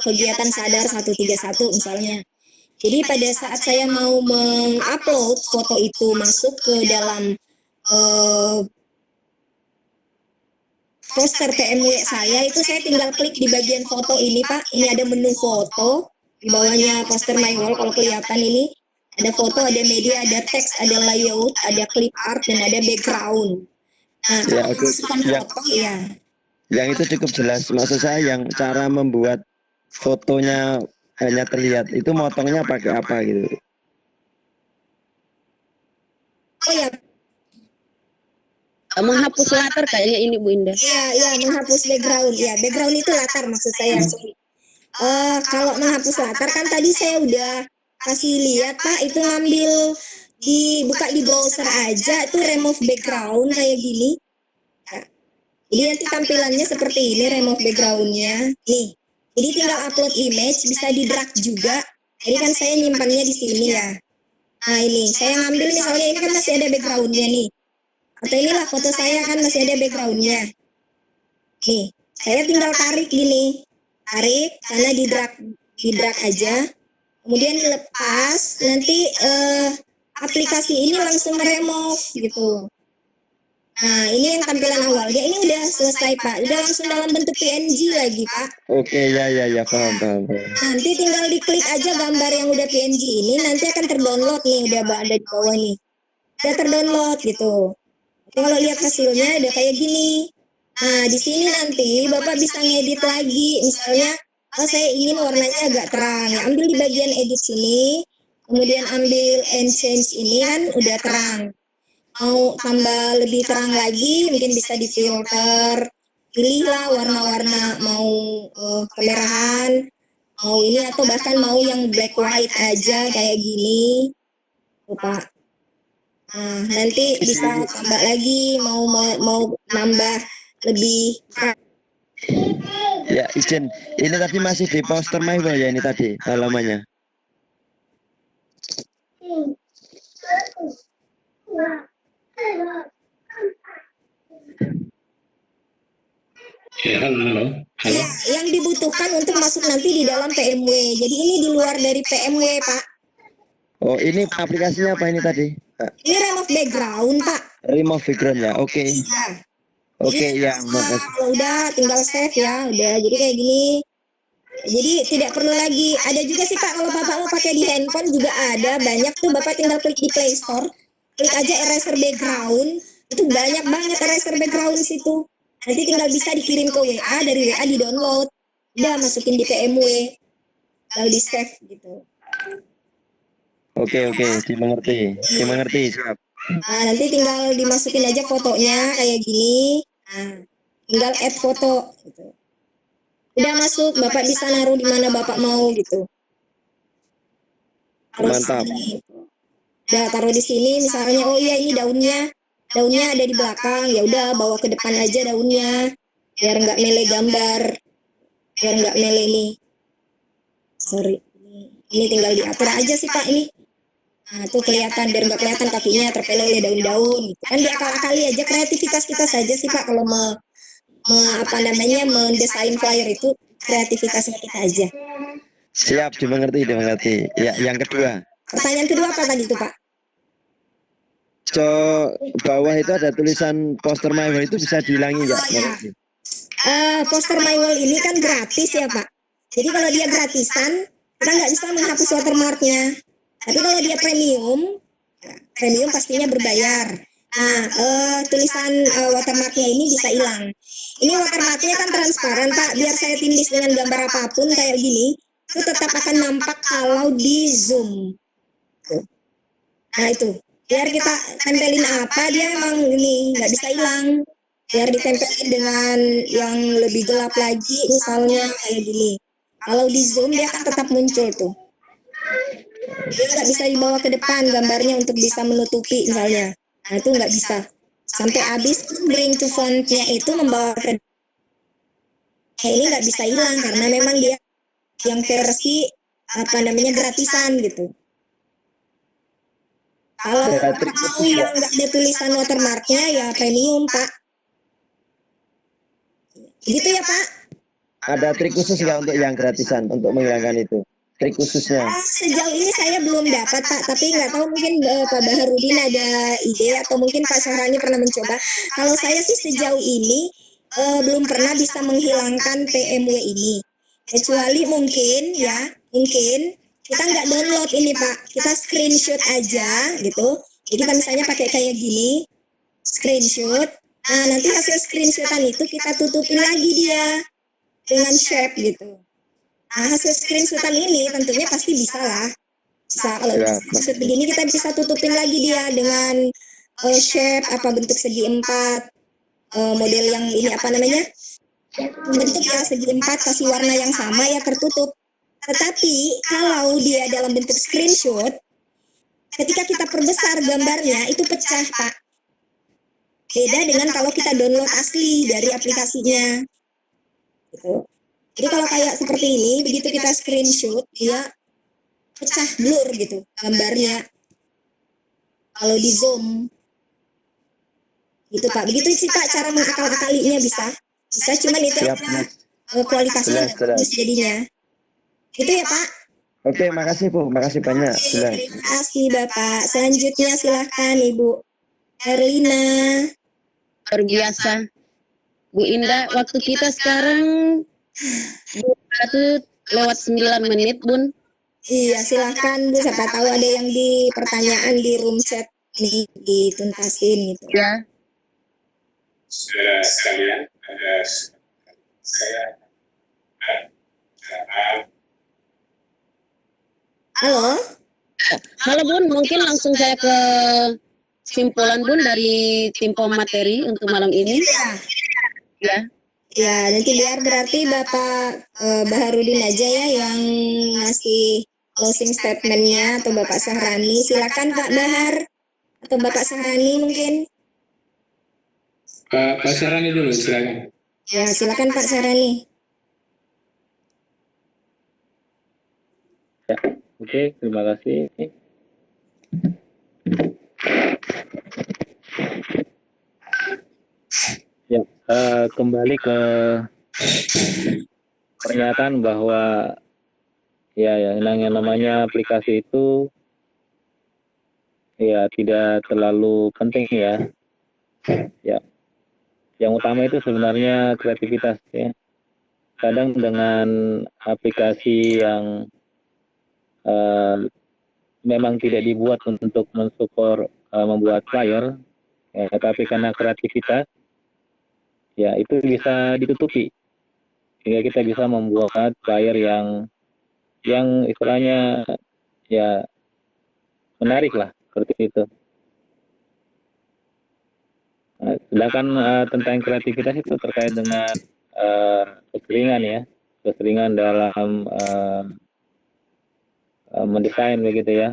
kegiatan sadar 131 misalnya. Jadi pada saat saya mau mengupload foto itu masuk ke dalam poster PMW saya, itu saya tinggal klik di bagian foto ini Pak. Ini ada menu foto, di bawahnya poster my wall kalau kelihatan ini. Ada foto, ada media, ada teks, ada layout, ada clip art, dan ada background. Nah, kalau masukkan foto ya. Yang itu cukup jelas. Maksud saya yang cara membuat fotonya hanya terlihat, itu motongnya pakai apa gitu? Oh ya, Menghapus latar kayaknya ini Bu Indah. Iya, menghapus background. Ya, background itu latar maksud saya. Kalau menghapus latar kan tadi saya udah kasih lihat Pak, itu ngambil buka di browser aja, itu remove background kayak gini. Nah, jadi nanti tampilannya seperti ini, remove backgroundnya. Nih, jadi tinggal upload image, bisa di drag juga. Jadi kan saya nyimpannya di sini ya. Nah ini, saya ngambil misalnya ini kan masih ada backgroundnya nih. Atau inilah foto saya kan masih ada backgroundnya. Nih, saya tinggal tarik gini. Tarik, karena di drag aja. Kemudian dilepas, nanti aplikasi ini langsung remove gitu. Nah, ini yang tampilan awalnya. Ini udah selesai Pak. Udah langsung dalam bentuk PNG lagi Pak. Oke, ya, paham. Nanti tinggal diklik aja gambar yang udah PNG ini, nanti akan terdownload nih, udah ada di bawah nih. Udah terdownload gitu. Kalau lihat hasilnya udah kayak gini. Nah, di sini nanti Bapak bisa ngedit lagi. Misalnya, saya ingin warnanya agak terang. Ya, ambil di bagian edit sini. Kemudian ambil and change ini kan udah terang. Mau tambah lebih terang lagi, mungkin bisa di filter. Pilihlah warna-warna, mau kemerahan, mau ini atau bahkan mau yang black white aja kayak gini. Pak. Nah, nanti bisa tambah lagi, mau nambah lebih. Ya, izin. Ini tadi masih di poster my wall ya ini tadi halamannya. Ya, halo. Ya, yang dibutuhkan untuk masuk nanti di dalam PMW. Jadi ini di luar dari PMW, Pak. Oh, ini aplikasinya apa ini tadi? Ini remove background, Pak. Remove background ya. Oke. Ya. Oke, Jadi, ya, makasih. kalau udah tinggal save ya, udah. Jadi kayak gini. Jadi tidak perlu lagi. Ada juga sih Pak, kalau Bapak mau pakai di handphone juga ada banyak tuh. Bapak tinggal klik di Play Store, klik aja eraser background. Itu banyak banget eraser background situ. Nanti tinggal bisa dikirim ke WA, dari WA di download. Udah masukin di PMW, tinggal di save gitu. Oke, dimengerti. Siap. Nah, nanti tinggal dimasukin aja fotonya kayak gini. Nah, tinggal add foto gitu. Udah masuk, Bapak bisa naruh di mana Bapak mau gitu. Taruh di Mantap. sini. Udah taruh di sini misalnya, oh iya ini daunnya ada di belakang, ya udah bawa ke depan aja daunnya biar nggak mele gambar, biar nggak mele nih. Sorry, ini tinggal diatur aja sih Pak ini. Nah, tuh kelihatan, biar nggak kelihatan kakinya terpele oleh daun-daun. Gitu. Kan diakal-akali aja, kreativitas kita saja sih Pak kalau mendesain flyer itu, kreativitasnya kita aja. Siap, dimengerti. Ya, yang kedua. Pertanyaan kedua apa tadi tuh Pak? Bawah itu ada tulisan poster my wall, itu bisa dihilangi nggak? Makasih. Poster my wall ini kan gratis ya Pak. Jadi kalau dia gratisan, kita nggak bisa menghapus watermarknya. Tapi kalau dia premium pastinya berbayar. Nah, tulisan watermarknya ini bisa hilang. Ini watermarknya kan transparan Pak, biar saya tindis dengan gambar apapun kayak gini, itu tetap akan nampak kalau di zoom. Nah itu, biar kita tempelin apa, dia memang ini nggak bisa hilang. Biar ditempelin dengan yang lebih gelap lagi, misalnya kayak gini. Kalau di zoom dia akan tetap muncul tuh. Dia nggak bisa dibawa ke depan gambarnya untuk bisa menutupi misalnya. Nah itu nggak bisa. Sampai habis bring to fontnya itu membawa ke ini nggak bisa hilang karena memang dia yang versi gratisan gitu. Kalau mau yang nggak ada tulisan watermarknya ya premium Pak. Gitu ya Pak. Ada trik khusus nggak untuk yang gratisan untuk menghilangkan itu? Trik khususnya? Sejauh ini saya belum dapat Pak, tapi nggak tahu mungkin Pak Baharudin ada ide atau mungkin Pak Syahrani pernah mencoba. Kalau saya sih sejauh ini belum pernah bisa menghilangkan PMW ini. Kecuali mungkin kita nggak download ini Pak, kita screenshot aja gitu. Jadi kan misalnya pakai kayak gini, screenshot. Nah nanti hasil screenshotan itu kita tutupin lagi dia dengan shape gitu. Nah hasil screenshotan ini tentunya pasti bisa lah. Bisa kalau screenshot begini kita bisa tutupin lagi dia dengan shape bentuk segi 4, model yang ini bentuk ya segi 4, kasih warna yang sama ya tertutup. Tetapi kalau dia dalam bentuk screenshot, ketika kita perbesar gambarnya itu pecah Pak. Beda dengan kalau kita download asli dari aplikasinya. Gitu. Jadi kalau kayak seperti ini, begitu kita screenshot, dia pecah blur gitu gambarnya. Kalau di zoom, gitu Pak. Begitu sih Pak cara mengakal-akalinya bisa. Bisa cuman itu kualitasnya nggak bagus jadinya. Gitu ya Pak. Oke, makasih Bu, makasih banyak. Terima kasih Bapak. Selanjutnya silahkan Ibu Erlina. Luar biasa. Bu Indah, waktu kita sekarang 2:09 Bun. Iya, silahkan Bu. Siapa tahu ada yang di pertanyaan di room chat ini dituntasin gitu. Ya. Saudara sekalian, ada saya. Halo. Halo Bun, mungkin langsung saya ke simpulan Bun dari tim pemateri untuk malam ini. Ya. Ya, nanti biar berarti Bapak Baharudin aja ya yang ngasih closing statementnya atau Bapak Syahrani. Silakan Pak Bahar atau Bapak Syahrani mungkin. Pak Syahrani dulu, silakan. Ya, silakan Pak Syahrani. Ya, oke, terima kasih. kembali ke pernyataan bahwa yang namanya aplikasi itu ya tidak terlalu penting ya. Yang utama itu sebenarnya kreativitas ya. Kadang dengan aplikasi yang memang tidak dibuat untuk mensupport membuat flyer, tapi karena kreativitas ya itu bisa ditutupi sehingga kita bisa membuat flyer yang istilahnya ya menarik lah seperti itu. Sedangkan tentang kreativitas itu terkait dengan keseringan dalam mendesain begitu ya,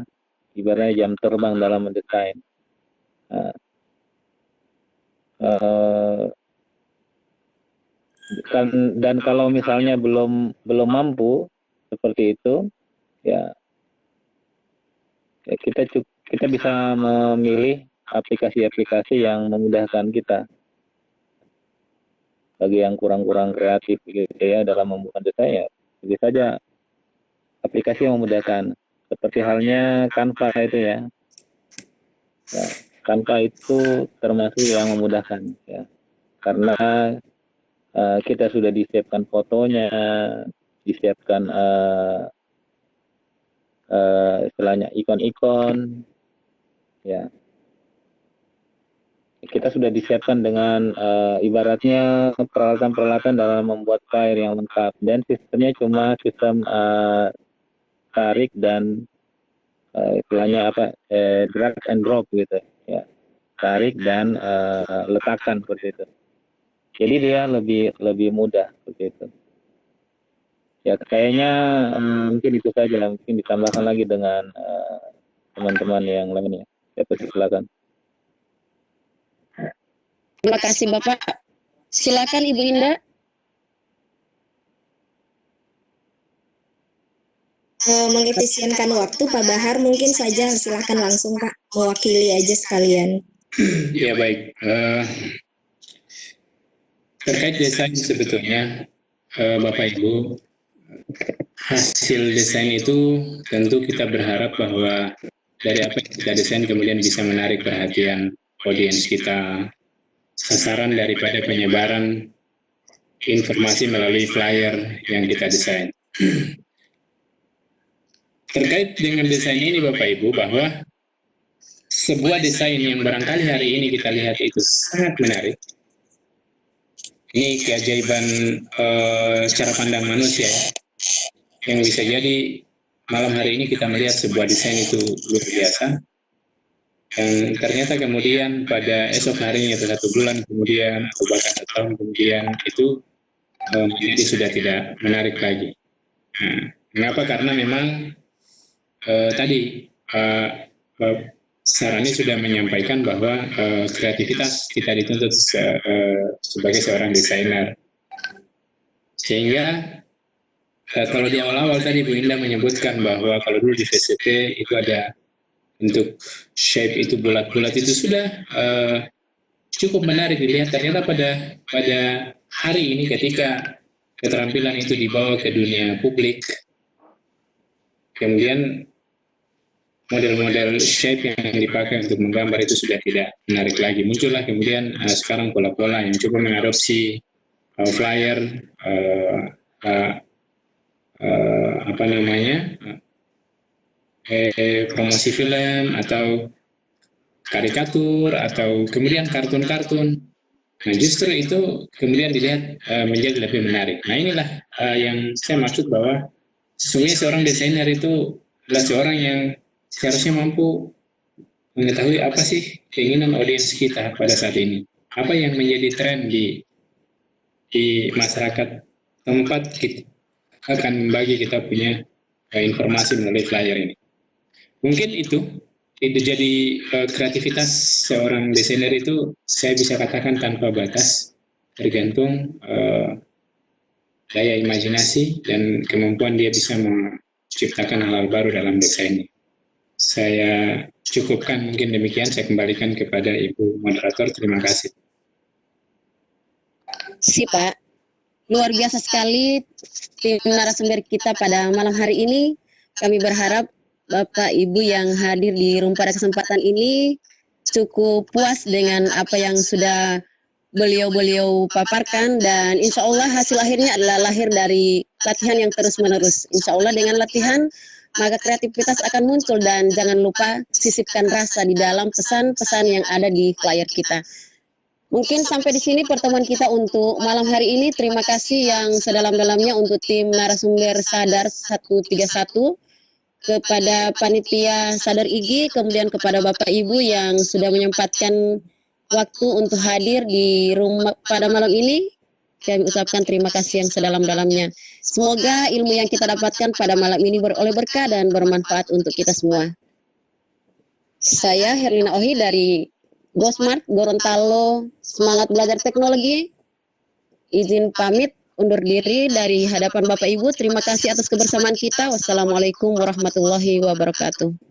ibaratnya jam terbang dalam mendesain. Dan kalau misalnya belum mampu seperti itu, ya kita bisa memilih aplikasi-aplikasi yang memudahkan kita. Bagi yang kurang kreatif gitu ya dalam membuat desain, ya bisa saja aplikasi yang memudahkan. Seperti halnya Canva itu ya. Canva itu termasuk yang memudahkan ya. Karena kita sudah disiapkan fotonya, disiapkan istilahnya ikon-ikon ya. Kita sudah disiapkan dengan ibaratnya peralatan-peralatan dalam membuat flyer yang lengkap, dan sistemnya cuma sistem tarik dan istilahnya drag and drop gitu ya, tarik dan letakkan seperti itu. Jadi dia lebih mudah seperti itu. Ya kayaknya mungkin itu saja, mungkin ditambahkan lagi dengan teman-teman yang lainnya. Ya silakan. Terima kasih Bapak. Silakan Ibu Indah. Mengefisienkan waktu, Pak Bahar mungkin saja silakan langsung Pak, mewakili aja sekalian. Ya baik. Terkait desain sebetulnya Bapak Ibu, hasil desain itu tentu kita berharap bahwa dari apa yang kita desain kemudian bisa menarik perhatian audiens kita. Sasaran daripada penyebaran informasi melalui flyer yang kita desain. Terkait dengan desain ini Bapak Ibu, bahwa sebuah desain yang barangkali hari ini kita lihat itu sangat menarik. Ini keajaiban cara pandang manusia yang bisa jadi malam hari ini kita melihat sebuah desain itu luar biasa. Dan ternyata kemudian pada esok harinya atau 1 bulan kemudian atau bahkan 1 tahun kemudian itu menjadi sudah tidak menarik lagi. Mengapa? Karena memang tadi Sarani sudah menyampaikan bahwa kreativitas kita dituntut sebagai seorang desainer. Sehingga kalau di awal-awal tadi Bu Indah menyebutkan bahwa kalau dulu di VCT itu ada untuk shape itu bulat-bulat, itu sudah cukup menarik dilihat. Ternyata pada hari ini ketika keterampilan itu dibawa ke dunia publik, kemudian model-model shape yang dipakai untuk menggambar itu sudah tidak menarik lagi. Muncullah kemudian sekarang pola-pola yang coba mengadopsi flyer, promosi film atau karikatur atau kemudian kartun-kartun. Nah justru itu kemudian dilihat menjadi lebih menarik. Nah inilah yang saya maksud bahwa sesungguhnya seorang desainer itu adalah seorang yang seharusnya mampu mengetahui apa sih keinginan audiens kita pada saat ini. Apa yang menjadi tren di masyarakat tempat kita akan membagi kita punya informasi melalui flyer ini. Mungkin itu jadi kreativitas seorang desainer itu saya bisa katakan tanpa batas, tergantung daya imajinasi dan kemampuan dia bisa menciptakan hal-hal baru dalam desainnya. Saya cukupkan mungkin demikian, saya kembalikan kepada Ibu Moderator. Terima kasih. Si Pak, luar biasa sekali tim narasumber kita pada malam hari ini. Kami berharap Bapak Ibu yang hadir di room pada kesempatan ini cukup puas dengan apa yang sudah beliau-beliau paparkan, dan insya Allah hasil akhirnya adalah lahir dari latihan yang terus-menerus. Insya Allah dengan latihan maka kreativitas akan muncul, dan jangan lupa sisipkan rasa di dalam pesan-pesan yang ada di flyer kita. Mungkin sampai di sini pertemuan kita untuk malam hari ini. Terima kasih yang sedalam-dalamnya untuk tim narasumber Sadar 131, kepada panitia Sadar IG, kemudian kepada Bapak Ibu yang sudah menyempatkan waktu untuk hadir di rumah pada malam ini. Kami ucapkan terima kasih yang sedalam-dalamnya. Semoga ilmu yang kita dapatkan pada malam ini beroleh berkah dan bermanfaat untuk kita semua. Saya Herlina Ohi dari Gosmart Gorontalo, semangat belajar teknologi. Izin pamit undur diri dari hadapan Bapak Ibu. Terima kasih atas kebersamaan kita. Wassalamualaikum warahmatullahi wabarakatuh.